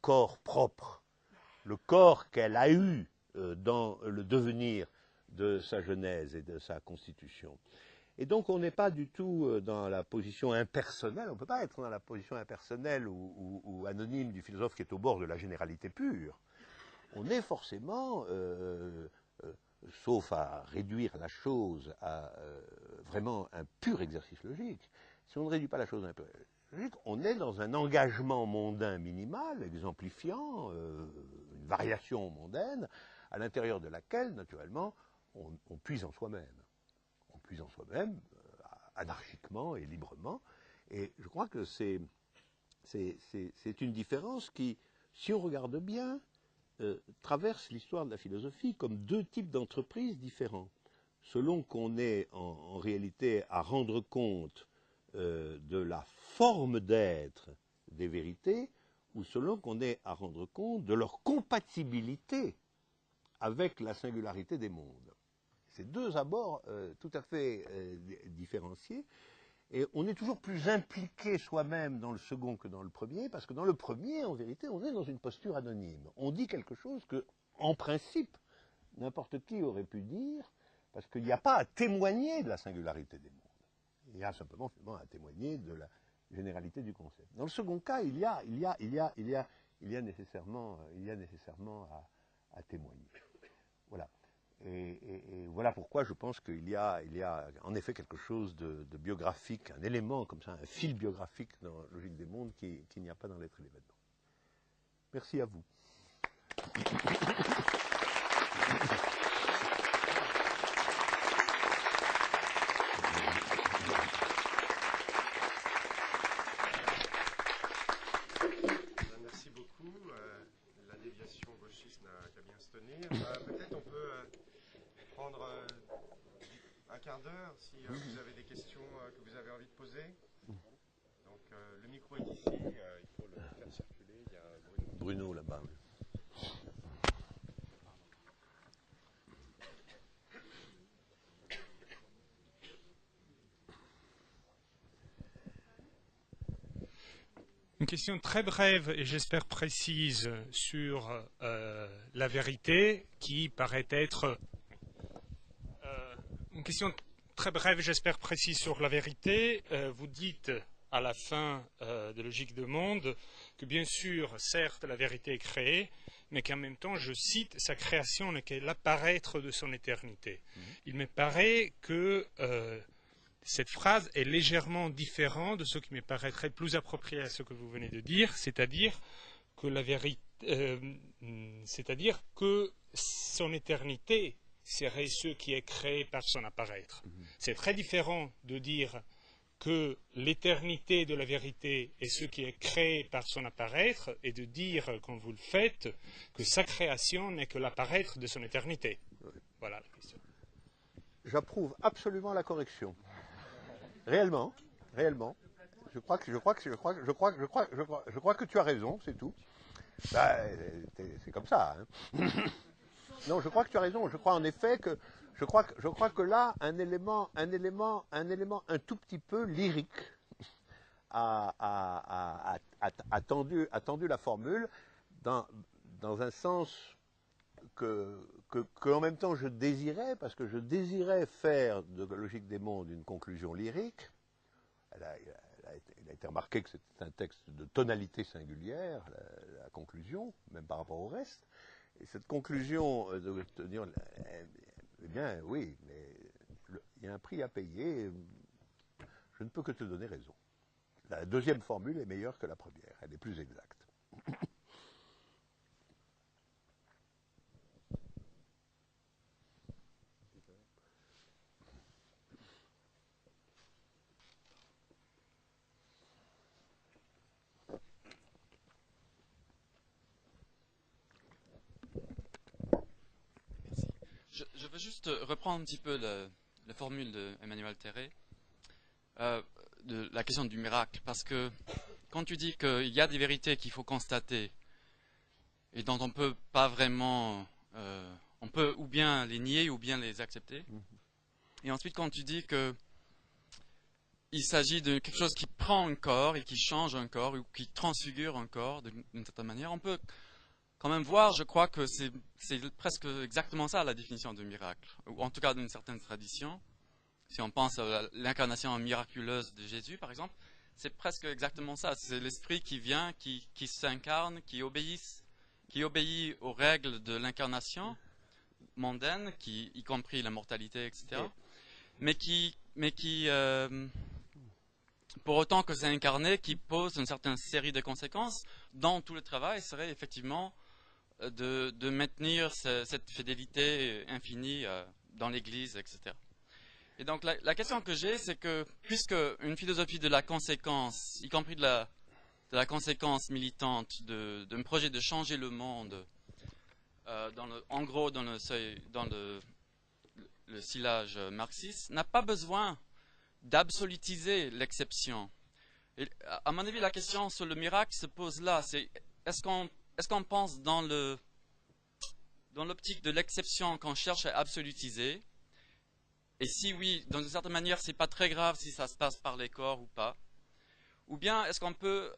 corps propre, le corps qu'elle a eu dans le devenir de sa genèse et de sa constitution. Et donc on n'est pas du tout dans la position impersonnelle, on ne peut pas être dans la position impersonnelle ou anonyme du philosophe qui est au bord de la généralité pure. On est forcément, sauf à réduire la chose à vraiment un pur exercice logique, si on ne réduit pas la chose à un pur exercice logique, on est dans un engagement mondain minimal, exemplifiant une variation mondaine, à l'intérieur de laquelle, naturellement, on puise en soi-même. On puise en soi-même, anarchiquement et librement. Et je crois que c'est une différence qui, si on regarde bien, traverse l'histoire de la philosophie comme deux types d'entreprises différents. Selon qu'on est en réalité à rendre compte de la forme d'être des vérités, ou selon qu'on est à rendre compte de leur compatibilité avec la singularité des mondes. C'est deux abords tout à fait différenciés. Et on est toujours plus impliqué soi-même dans le second que dans le premier, parce que dans le premier, en vérité, on est dans une posture anonyme. On dit quelque chose que, en principe, n'importe qui aurait pu dire, parce qu'il n'y a pas à témoigner de la singularité des mondes. Il y a simplement à témoigner de la généralité du concept. Dans le second cas, il y a nécessairement à témoigner. Voilà. Et voilà pourquoi je pense qu'il y a en effet quelque chose de biographique, un élément comme ça, un fil biographique dans la Logique des mondes qu'il n'y a pas dans l'être et l'événement. Merci à vous. Merci beaucoup. La déviation gauchiste n'a qu'à bien se tenir. Peut-être on peut prendre un quart d'heure si vous avez des questions que vous avez envie de poser. Donc le micro est ici, il faut le faire circuler. Il y a Bruno là-bas. Une question très brève et j'espère précise sur la vérité qui paraît être... une question très brève et j'espère précise sur la vérité. Vous dites à la fin de Logique de monde que bien sûr, certes, la vérité est créée, mais qu'en même temps, je cite, sa création n'est que l'apparaître de son éternité. Il me paraît que... cette phrase est légèrement différente de ce qui me paraîtrait plus approprié à ce que vous venez de dire, c'est-à-dire que la vérité, c'est-à-dire que son éternité serait ce qui est créé par son apparaître. C'est très différent de dire que l'éternité de la vérité est ce qui est créé par son apparaître et de dire, comme vous le faites, que sa création n'est que l'apparaître de son éternité. Voilà la question. J'approuve absolument la correction. Réellement, Je crois que tu as raison, c'est tout. Bah, c'est comme ça. Hein. Non, je crois que tu as raison. Je crois en effet que je crois que là, un élément un tout petit peu lyrique a tendu la formule dans un sens que en même temps je désirais, parce que je désirais faire de Logique des mondes une conclusion lyrique. Il a été remarqué que c'était un texte de tonalité singulière, la conclusion, même par rapport au reste. Et cette conclusion de tenir, eh bien oui, mais il y a un prix à payer. Je ne peux que te donner raison. La deuxième formule est meilleure que la première, elle est plus exacte. Je veux juste reprendre un petit peu la formule d'Emmanuel Terré, de la question du miracle, parce que quand tu dis qu'il y a des vérités qu'il faut constater et dont on ne peut pas vraiment, on peut ou bien les nier ou bien les accepter, et ensuite quand tu dis que il s'agit de quelque chose qui prend un corps et qui change un corps ou qui transfigure un corps d'une certaine manière, on peut quand même voir, je crois que c'est presque exactement ça la définition de miracle, ou en tout cas d'une certaine tradition. Si on pense à l'incarnation miraculeuse de Jésus, par exemple, c'est presque exactement ça. C'est l'esprit qui vient, qui s'incarne, qui obéit aux règles de l'incarnation mondaine, y compris la mortalité, etc. Mais qui pour autant que c'est incarné, qui pose une certaine série de conséquences, dont tout le travail serait effectivement de maintenir cette fidélité infinie dans l'Église, etc. Et donc la question que j'ai, c'est que puisque une philosophie de la conséquence, y compris de la conséquence militante d'un projet de changer le monde, en gros dans le sillage marxiste, n'a pas besoin d'absolutiser l'exception. Et à mon avis, la question sur le miracle se pose là. C'est est-ce qu'on pense dans l'optique de l'exception qu'on cherche à absolutiser? Et si oui, dans une certaine manière, c'est pas très grave si ça se passe par les corps ou pas. Ou bien est-ce qu'on peut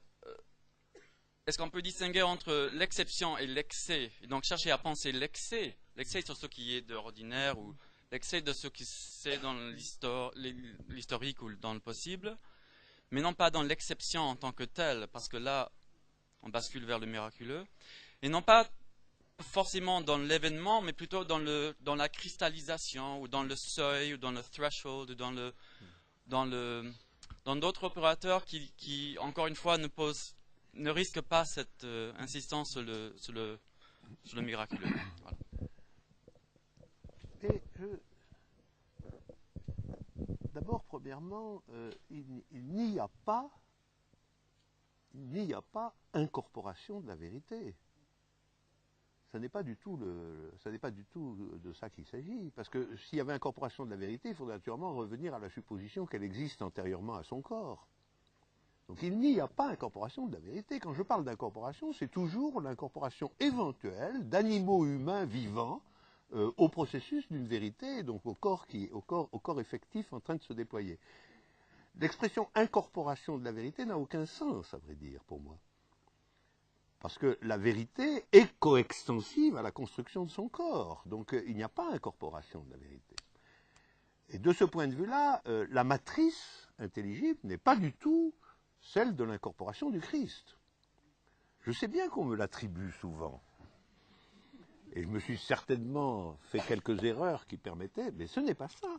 distinguer entre l'exception et l'excès, et donc chercher à penser l'excès sur ce qui est d'ordinaire ou l'excès de ce qui c'est dans l'historique ou dans le possible, mais non pas dans l'exception en tant que telle, parce que là, on bascule vers le miraculeux, et non pas forcément dans l'événement, mais plutôt dans la cristallisation, ou dans le seuil, ou dans le threshold, ou dans d'autres opérateurs qui, encore une fois, ne risquent pas cette insistance sur le miraculeux. Voilà. Et d'abord, premièrement, il n'y a pas incorporation de la vérité. Ce n'est pas du tout de ça qu'il s'agit, parce que s'il y avait incorporation de la vérité, il faudrait naturellement revenir à la supposition qu'elle existe antérieurement à son corps. Donc il n'y a pas incorporation de la vérité. Quand je parle d'incorporation, c'est toujours l'incorporation éventuelle d'animaux humains vivants au processus d'une vérité, donc au corps effectif en train de se déployer. L'expression incorporation de la vérité n'a aucun sens, à vrai dire, pour moi. Parce que la vérité est coextensive à la construction de son corps. Donc il n'y a pas incorporation de la vérité. Et de ce point de vue-là, la matrice intelligible n'est pas du tout celle de l'incorporation du Christ. Je sais bien qu'on me l'attribue souvent. Et je me suis certainement fait quelques erreurs qui permettaient, mais ce n'est pas ça.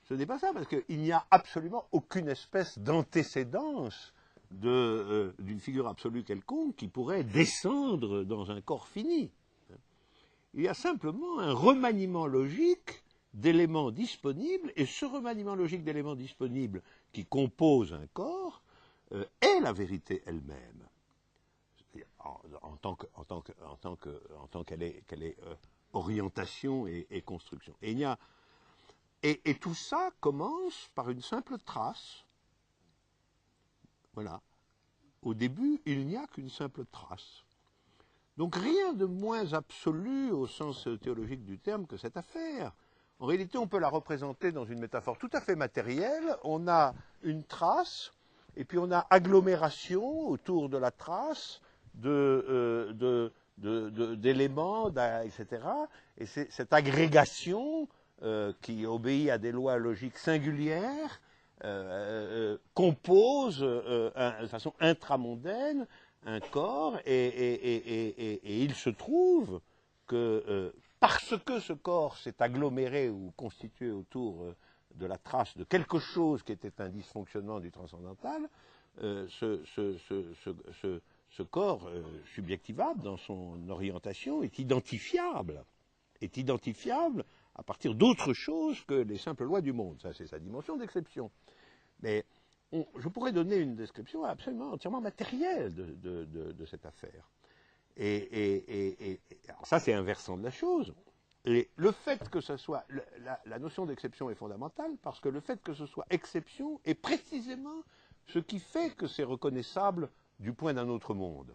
Ce n'est pas ça, parce qu'il n'y a absolument aucune espèce d'antécédence d'une figure absolue quelconque qui pourrait descendre dans un corps fini. Il y a simplement un remaniement logique d'éléments disponibles, et ce remaniement logique d'éléments disponibles qui compose un corps est la vérité elle-même, en tant qu'elle est orientation et construction. Et tout ça commence par une simple trace Voilà. Au début, il n'y a qu'une simple trace. Donc rien de moins absolu au sens théologique du terme que cette affaire. En réalité, on peut la représenter dans une métaphore tout à fait matérielle. On a une trace, et puis on a agglomération autour de la trace d'éléments, etc. Et c'est cette agrégation qui obéit à des lois logiques singulières, compose de façon intramondaine un corps, et il se trouve que parce que ce corps s'est aggloméré ou constitué autour de la trace de quelque chose qui était un dysfonctionnement du transcendantal, ce corps subjectivable dans son orientation est identifiable à partir d'autre chose que les simples lois du monde. Ça, c'est sa dimension d'exception. Mais je pourrais donner une description absolument entièrement matérielle de cette affaire. Alors ça, c'est un versant de la chose. Et le fait que ce soit... La notion d'exception est fondamentale parce que le fait que ce soit exception est précisément ce qui fait que c'est reconnaissable du point d'un autre monde.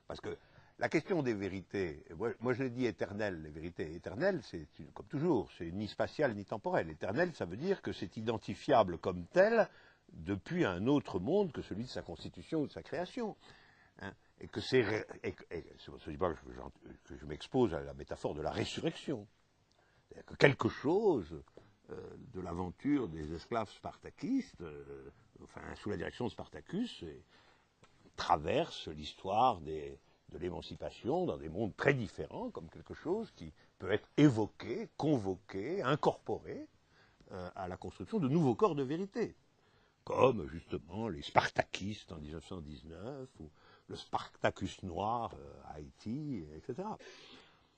Parce que la question des vérités, moi je l'ai dit éternelle, les vérités éternelles, c'est comme toujours, c'est ni spatial ni temporel. Éternel, ça veut dire que c'est identifiable comme tel depuis un autre monde que celui de sa constitution ou de sa création. Hein, et que c'est pour ça que je m'expose à la métaphore de la résurrection. C'est-à-dire que quelque chose de l'aventure des esclaves spartakistes, sous la direction de Spartacus, traverse l'histoire de l'émancipation dans des mondes très différents, comme quelque chose qui peut être évoqué, convoqué, incorporé à la construction de nouveaux corps de vérité, comme justement les spartakistes en 1919, ou le Spartacus noir à Haïti, etc.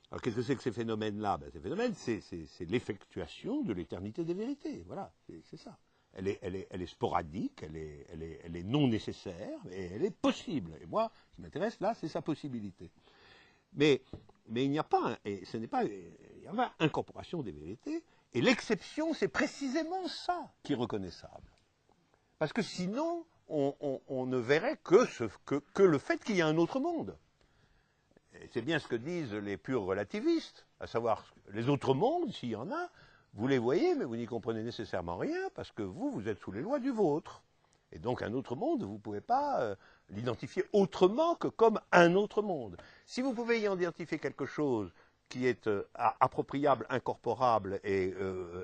Alors qu'est-ce que c'est que ces phénomènes-là? Ces phénomènes, c'est l'effectuation de l'éternité des vérités, voilà, c'est ça. Elle est sporadique, elle est non nécessaire, et elle est possible. Et moi, ce qui m'intéresse là, c'est sa possibilité. Mais il n'y a pas, il n'y a pas incorporation des vérités, et l'exception, c'est précisément ça qui est reconnaissable. Parce que sinon, on ne verrait que le fait qu'il y a un autre monde. C'est bien ce que disent les purs relativistes, à savoir les autres mondes, s'il y en a, vous les voyez, mais vous n'y comprenez nécessairement rien, parce que vous êtes sous les lois du vôtre. Et donc un autre monde, vous ne pouvez pas l'identifier autrement que comme un autre monde. Si vous pouvez y identifier quelque chose qui est appropriable, incorporable et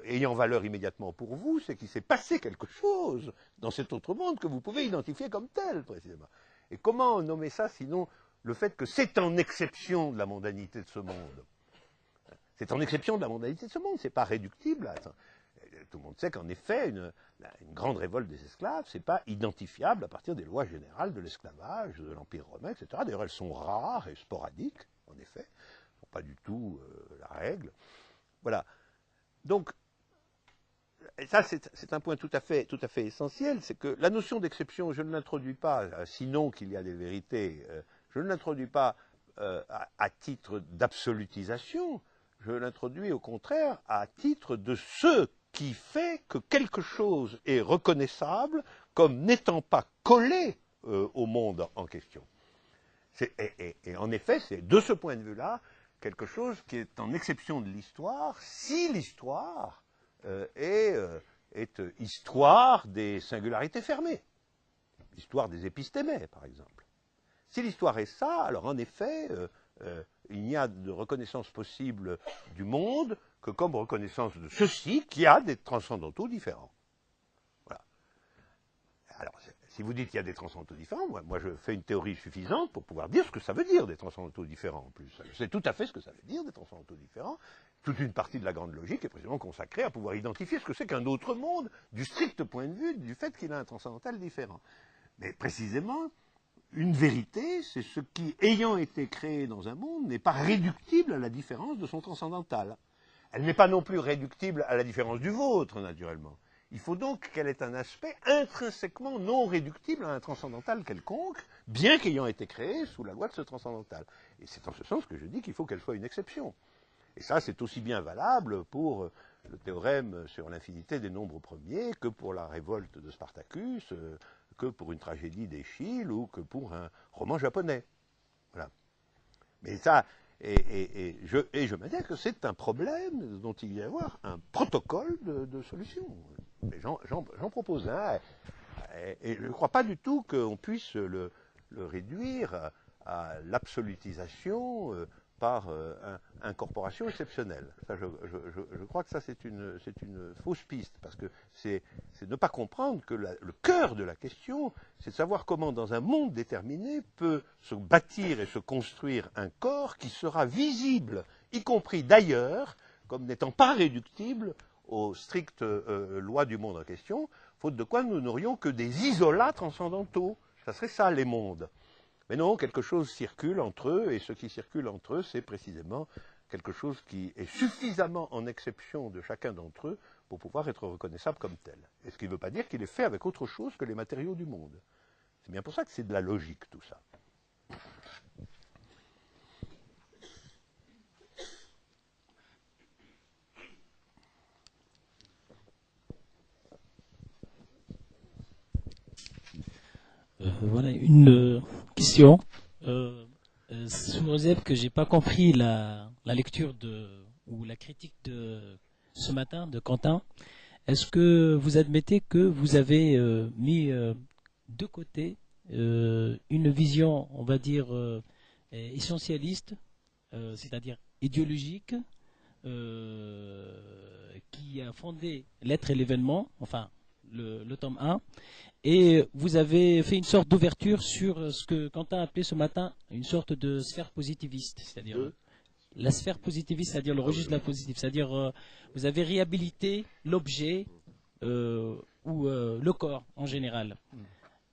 ayant valeur immédiatement pour vous, c'est qu'il s'est passé quelque chose dans cet autre monde que vous pouvez identifier comme tel, précisément. Et comment nommer ça, sinon le fait que c'est en exception de la mondanité de ce monde? C'est en exception de la mondanité de ce monde, c'est pas réductible. Tout le monde sait qu'en effet, une grande révolte des esclaves, c'est pas identifiable à partir des lois générales de l'esclavage, de l'Empire romain, etc. D'ailleurs, elles sont rares et sporadiques, en effet, ne sont pas du tout la règle. Voilà. Donc, ça, c'est un point tout à fait essentiel, c'est que la notion d'exception, je ne l'introduis pas, sinon qu'il y a des vérités, je ne l'introduis pas à titre d'absolutisation, je l'introduis au contraire à titre de ce qui fait que quelque chose est reconnaissable comme n'étant pas collé au monde en question. Et en effet, c'est de ce point de vue-là quelque chose qui est en exception de l'histoire, si l'histoire est histoire des singularités fermées, l'histoire des épistémés, par exemple. Si l'histoire est ça, alors en effet, il n'y a de reconnaissance possible du monde que comme reconnaissance de ceci qui a des transcendantaux différents. Voilà. Alors, si vous dites qu'il y a des transcendantaux différents, moi je fais une théorie suffisante pour pouvoir dire ce que ça veut dire des transcendantaux différents en plus. Je sais tout à fait ce que ça veut dire des transcendantaux différents. Toute une partie de la grande logique est précisément consacrée à pouvoir identifier ce que c'est qu'un autre monde du strict point de vue du fait qu'il a un transcendantal différent. Mais précisément, une vérité, c'est ce qui, ayant été créé dans un monde, n'est pas réductible à la différence de son transcendantal. Elle n'est pas non plus réductible à la différence du vôtre, naturellement. Il faut donc qu'elle ait un aspect intrinsèquement non réductible à un transcendantal quelconque, bien qu'ayant été créée sous la loi de ce transcendantal. Et c'est en ce sens que je dis qu'il faut qu'elle soit une exception. Et ça, c'est aussi bien valable pour le théorème sur l'infinité des nombres premiers que pour la révolte de Spartacus, que pour une tragédie d'Échille ou que pour un roman japonais. Voilà. Mais ça, et je me dis que c'est un problème dont il va y avoir un protocole de solution. J'en propose un. Et je ne crois pas du tout qu'on puisse le réduire à l'absolutisation par incorporation exceptionnelle. Ça, je crois que ça, c'est une fausse piste, parce que c'est ne pas comprendre que le cœur de la question, c'est de savoir comment, dans un monde déterminé, peut se bâtir et se construire un corps qui sera visible, y compris d'ailleurs, comme n'étant pas réductible aux strictes lois du monde en question, faute de quoi nous n'aurions que des isolats transcendantaux. Ça serait ça, les mondes. Mais non, quelque chose circule entre eux, et ce qui circule entre eux, c'est précisément quelque chose qui est suffisamment en exception de chacun d'entre eux pour pouvoir être reconnaissable comme tel. Et ce qui ne veut pas dire qu'il est fait avec autre chose que les matériaux du monde. C'est bien pour ça que c'est de la logique, tout ça. Voilà une question. Sous réserve que j'ai pas compris la lecture ou la critique de ce matin de Quentin, est-ce que vous admettez que vous avez mis de côté une vision, on va dire, essentialiste, c'est-à-dire idéologique, qui a fondé l'être et l'événement, enfin le tome 1, et vous avez fait une sorte d'ouverture sur ce que Quentin appelait ce matin une sorte de sphère positiviste, c'est-à-dire la sphère positiviste, c'est-à-dire le registre de la positive, c'est-à-dire vous avez réhabilité l'objet ou le corps en général.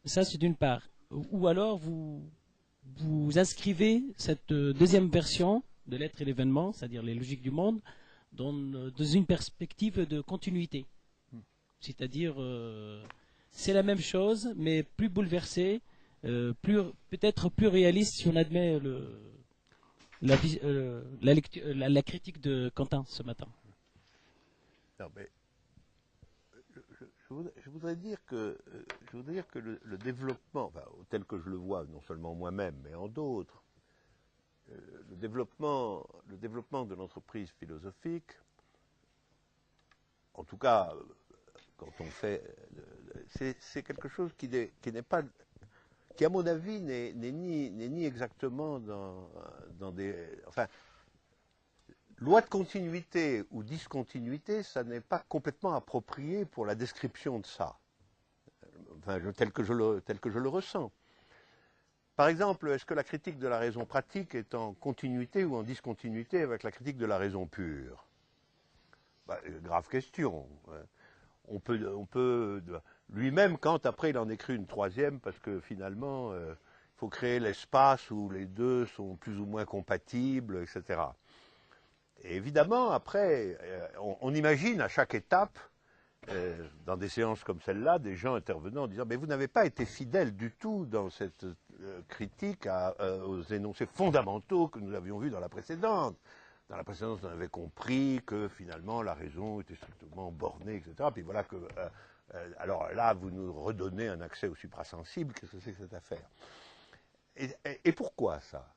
Ça, c'est d'une part. Ou alors vous inscrivez cette deuxième version de l'être et l'événement, c'est-à-dire les logiques du monde, dans une perspective de continuité. C'est-à-dire, c'est la même chose, mais plus bouleversée, peut-être plus réaliste si on admet la critique de Quentin ce matin. Non, mais je voudrais dire que le développement, enfin, tel que je le vois, non seulement moi-même, mais en d'autres, le développement de l'entreprise philosophique, en tout cas, quand on fait, c'est quelque chose qui n'est pas, qui à mon avis n'est ni exactement dans des, enfin, loi de continuité ou discontinuité, ça n'est pas complètement approprié pour la description de ça, enfin, tel que je le ressens. Par exemple, est-ce que la critique de la raison pratique est en continuité ou en discontinuité avec la critique de la raison pure? Grave question. On peut lui-même, Kant, après, il en écrit une troisième, parce que finalement, il faut créer l'espace où les deux sont plus ou moins compatibles, etc. Et évidemment, après, on imagine à chaque étape, dans des séances comme celle-là, des gens intervenant en disant « Mais vous n'avez pas été fidèle du tout dans cette critique aux énoncés fondamentaux que nous avions vus dans la précédente. Dans la précédente, on avait compris que finalement la raison était strictement bornée, etc. Puis voilà que, alors là, vous nous redonnez un accès au suprasensible. Qu'est-ce que c'est que cette affaire ? Et pourquoi ça ?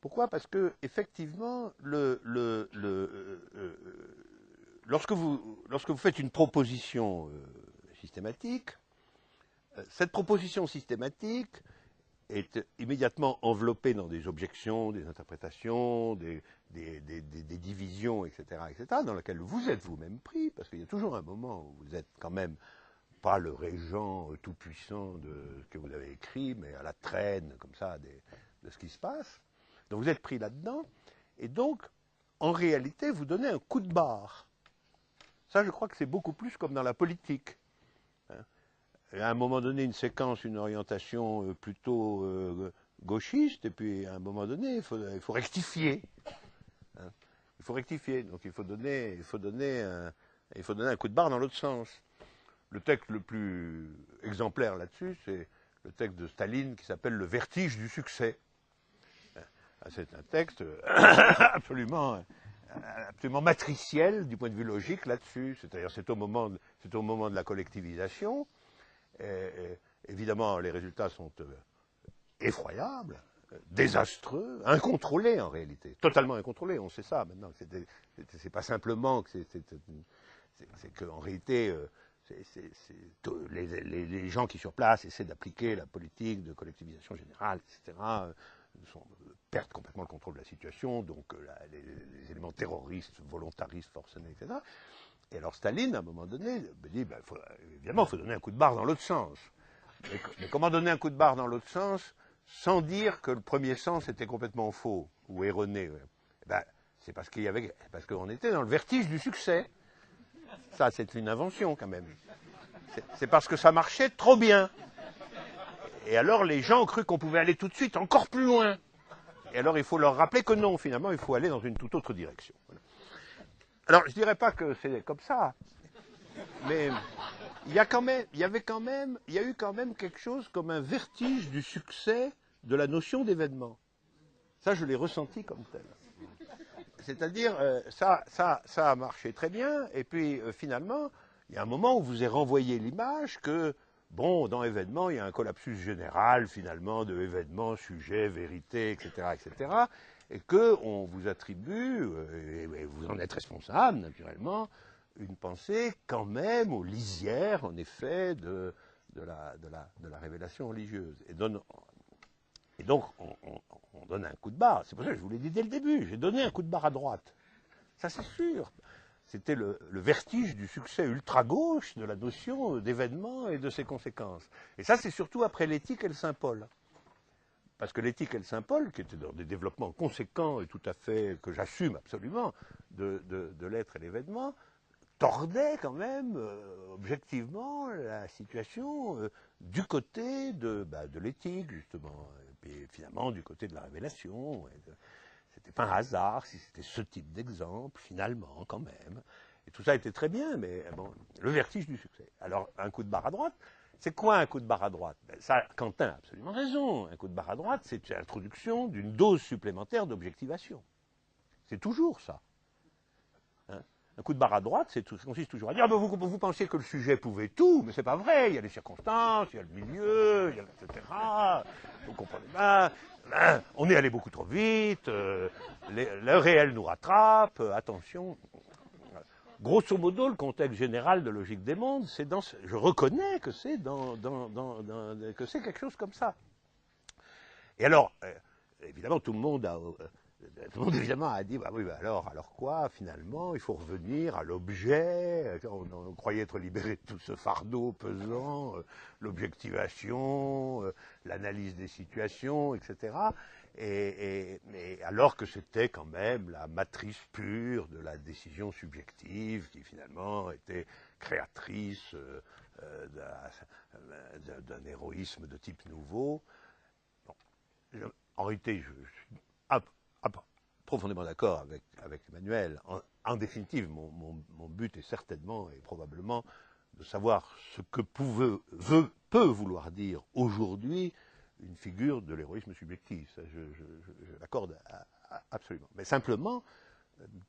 Pourquoi ? Parce que effectivement, lorsque vous faites une proposition systématique, cette proposition systématique est immédiatement enveloppée dans des objections, des interprétations, des divisions, etc., dans lesquelles vous êtes vous-même pris, parce qu'il y a toujours un moment où vous êtes quand même pas le régent tout-puissant de ce que vous avez écrit, mais à la traîne, comme ça, de ce qui se passe. Donc vous êtes pris là-dedans, et donc, en réalité, vous donnez un coup de barre. Ça, je crois que c'est beaucoup plus comme dans la politique. À un moment donné, une séquence, une orientation plutôt gauchiste, et puis à un moment donné, il faut rectifier. Il faut rectifier, donc il faut donner un coup de barre dans l'autre sens. Le texte le plus exemplaire là-dessus, c'est le texte de Staline qui s'appelle « Le vertige du succès ». C'est un texte absolument absolument matricielle du point de vue logique là-dessus. C'est-à-dire c'est au moment de la collectivisation. Évidemment, les résultats sont effroyables, désastreux, incontrôlés en réalité, totalement incontrôlés. On sait ça maintenant. C'est pas simplement que c'est qu'en réalité, les gens qui sur place essaient d'appliquer la politique de collectivisation générale, etc., perdent complètement le contrôle de la situation, donc les éléments terroristes, volontaristes, forcenés, etc. Et alors Staline, à un moment donné, dit, évidemment, il faut donner un coup de barre dans l'autre sens. Mais comment donner un coup de barre dans l'autre sens sans dire que le premier sens était complètement faux ou erroné? C'est parce qu'on était dans le vertige du succès. Ça, c'est une invention quand même. C'est parce que ça marchait trop bien. Et alors les gens ont cru qu'on pouvait aller tout de suite encore plus loin. Et alors il faut leur rappeler que non, finalement, il faut aller dans une toute autre direction. Voilà. Alors je ne dirais pas que c'est comme ça, mais il y a eu quand même quelque chose comme un vertige du succès de la notion d'événement. Ça, je l'ai ressenti comme tel. C'est-à-dire, ça a marché très bien, et puis finalement, il y a un moment où vous est renvoyé l'image que, bon, dans événement, il y a un collapsus général, finalement, de événements, sujets, vérités, etc., etc., et qu'on vous attribue, et vous en êtes responsable, naturellement, une pensée quand même aux lisières, en effet, de la révélation religieuse. Et donc, on donne un coup de barre. C'est pour ça que je vous l'ai dit dès le début. J'ai donné un coup de barre à droite. Ça, c'est sûr. C'était le vertige du succès ultra-gauche de la notion d'événement et de ses conséquences. Et ça, c'est surtout après l'éthique et le Saint-Paul. Parce que l'éthique et le Saint-Paul, qui étaient dans des développements conséquents et tout à fait, que j'assume absolument, de l'être et l'événement, tordaient quand même, objectivement, la situation du côté de l'éthique, justement. Et puis, finalement, du côté de la révélation. C'était pas un hasard si c'était ce type d'exemple, finalement, quand même. Et tout ça était très bien, mais bon, le vertige du succès. Alors, un coup de barre à droite, c'est quoi un coup de barre à droite? Ça, Quentin a absolument raison. Un coup de barre à droite, c'est l'introduction d'une dose supplémentaire d'objectivation. C'est toujours ça. Hein? Un coup de barre à droite, ça consiste toujours à dire vous pensiez que le sujet pouvait tout, mais c'est pas vrai. Il y a les circonstances, il y a le milieu, etc. Vous comprenez pas. On est allé beaucoup trop vite. Le réel nous rattrape. Attention. Grosso modo, le contexte général de logique des mondes, c'est je reconnais que c'est que c'est quelque chose comme ça. Et alors, évidemment, tout le monde évidemment a dit, alors quoi, finalement, il faut revenir à l'objet, on croyait être libéré de tout ce fardeau pesant, l'objectivation, l'analyse des situations, etc. Mais alors que c'était quand même la matrice pure de la décision subjective qui finalement était créatrice d'un héroïsme de type nouveau. Bon. En réalité, je suis profondément d'accord avec Emmanuel. En définitive, mon but est certainement et probablement de savoir ce que peut vouloir dire aujourd'hui une figure de l'héroïsme subjectif. Ça, je l'accorde absolument. Mais simplement,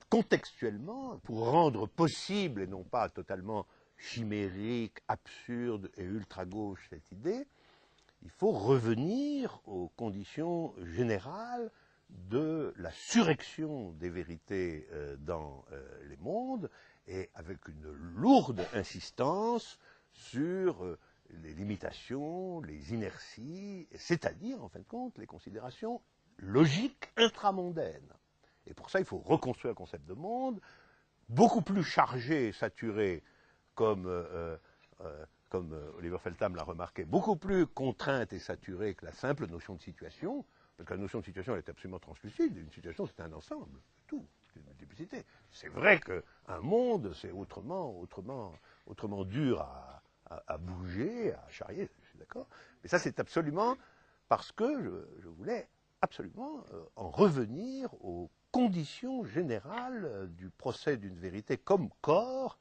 contextuellement, pour rendre possible et non pas totalement chimérique, absurde et ultra-gauche cette idée, il faut revenir aux conditions générales de la surrection des vérités dans les mondes et avec une lourde insistance sur les limitations, les inerties, c'est-à-dire, en fin de compte, les considérations logiques intramondaines. Et pour ça, il faut reconstruire le concept de monde, beaucoup plus chargé et saturé, comme Oliver Feltham l'a remarqué, beaucoup plus contrainte et saturée que la simple notion de situation, parce que la notion de situation, elle est absolument translucide. Une situation, c'est un ensemble, c'est tout, c'est une multiplicité. C'est vrai qu'un monde, c'est autrement dur à bouger, à charrier, je suis d'accord. Mais ça, c'est absolument parce que je voulais absolument en revenir aux conditions générales du procès d'une vérité comme corps,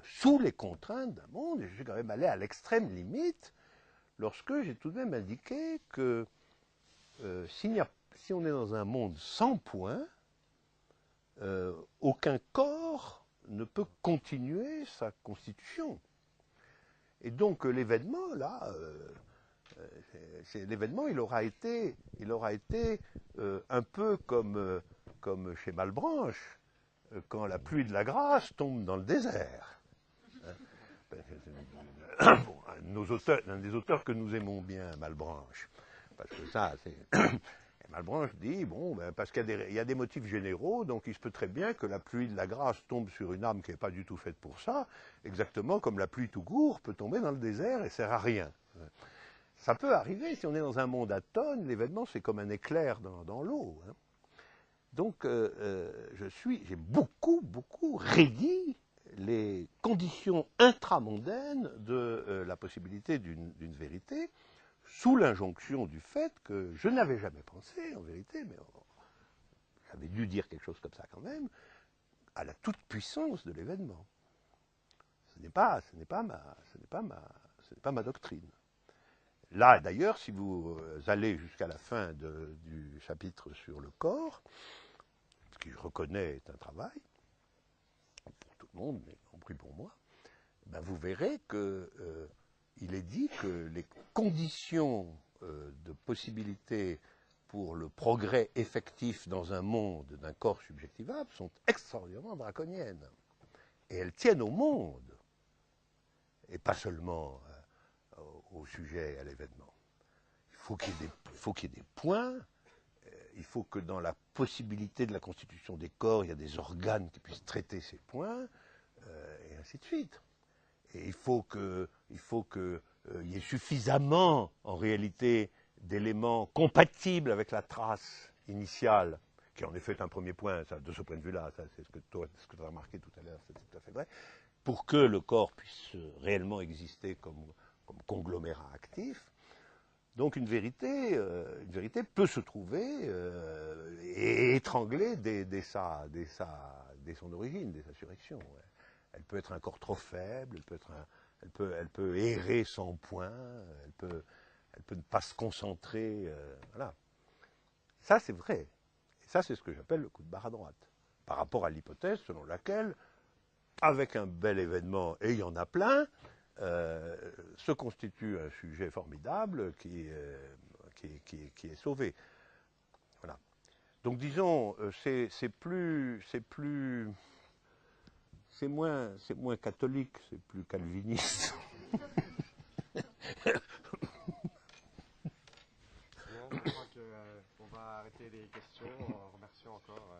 sous les contraintes d'un monde. Et je suis quand même allé à l'extrême limite lorsque j'ai tout de même indiqué que si on est dans un monde sans point, aucun corps ne peut continuer sa constitution. Et donc l'événement, là, l'événement, il aura été un peu comme chez Malebranche, quand la pluie de la grâce tombe dans le désert. Bon, un des auteurs que nous aimons bien, Malebranche, parce que ça, c'est... Malebranche dit, bon, parce qu'il y a des motifs généraux, donc il se peut très bien que la pluie de la grâce tombe sur une âme qui n'est pas du tout faite pour ça, exactement comme la pluie tout court peut tomber dans le désert et sert à rien. Ça peut arriver, si on est dans un monde atone, l'événement c'est comme un éclair dans l'eau. Hein. Donc j'ai beaucoup réduit les conditions intramondaines de la possibilité d'une vérité, sous l'injonction du fait que je n'avais jamais pensé, en vérité, mais j'avais dû dire quelque chose comme ça quand même, à la toute-puissance de l'événement. Ce n'est pas ma doctrine. Là, d'ailleurs, si vous allez jusqu'à la fin du chapitre sur le corps, ce qui je reconnais est un travail, pour tout le monde, mais y compris pour moi, ben vous verrez que il est dit que les conditions de possibilité pour le progrès effectif dans un monde d'un corps subjectivable sont extraordinairement draconiennes. Et elles tiennent au monde, et pas seulement au sujet et à l'événement. Il faut qu'il y ait des points, il faut que dans la possibilité de la constitution des corps, il y a des organes qui puissent traiter ces points, et ainsi de suite. Et il faut qu'il y ait suffisamment, en réalité, d'éléments compatibles avec la trace initiale, qui en effet est un premier point, ça, de ce point de vue-là, c'est ce que tu as remarqué tout à l'heure, c'est tout à fait vrai, pour que le corps puisse réellement exister comme conglomérat actif. Donc une vérité peut se trouver et étrangler dès son origine, dès sa surrection. Ouais. Elle peut être un corps trop faible, elle peut errer sans point, elle peut ne pas se concentrer. Voilà. Ça, c'est vrai. Et ça, c'est ce que j'appelle le coup de barre à droite. Par rapport à l'hypothèse selon laquelle, avec un bel événement, et il y en a plein, se constitue un sujet formidable qui est sauvé. Voilà. Donc disons, c'est moins catholique, c'est plus calviniste. Bien, je crois qu'on va arrêter les questions en remerciant encore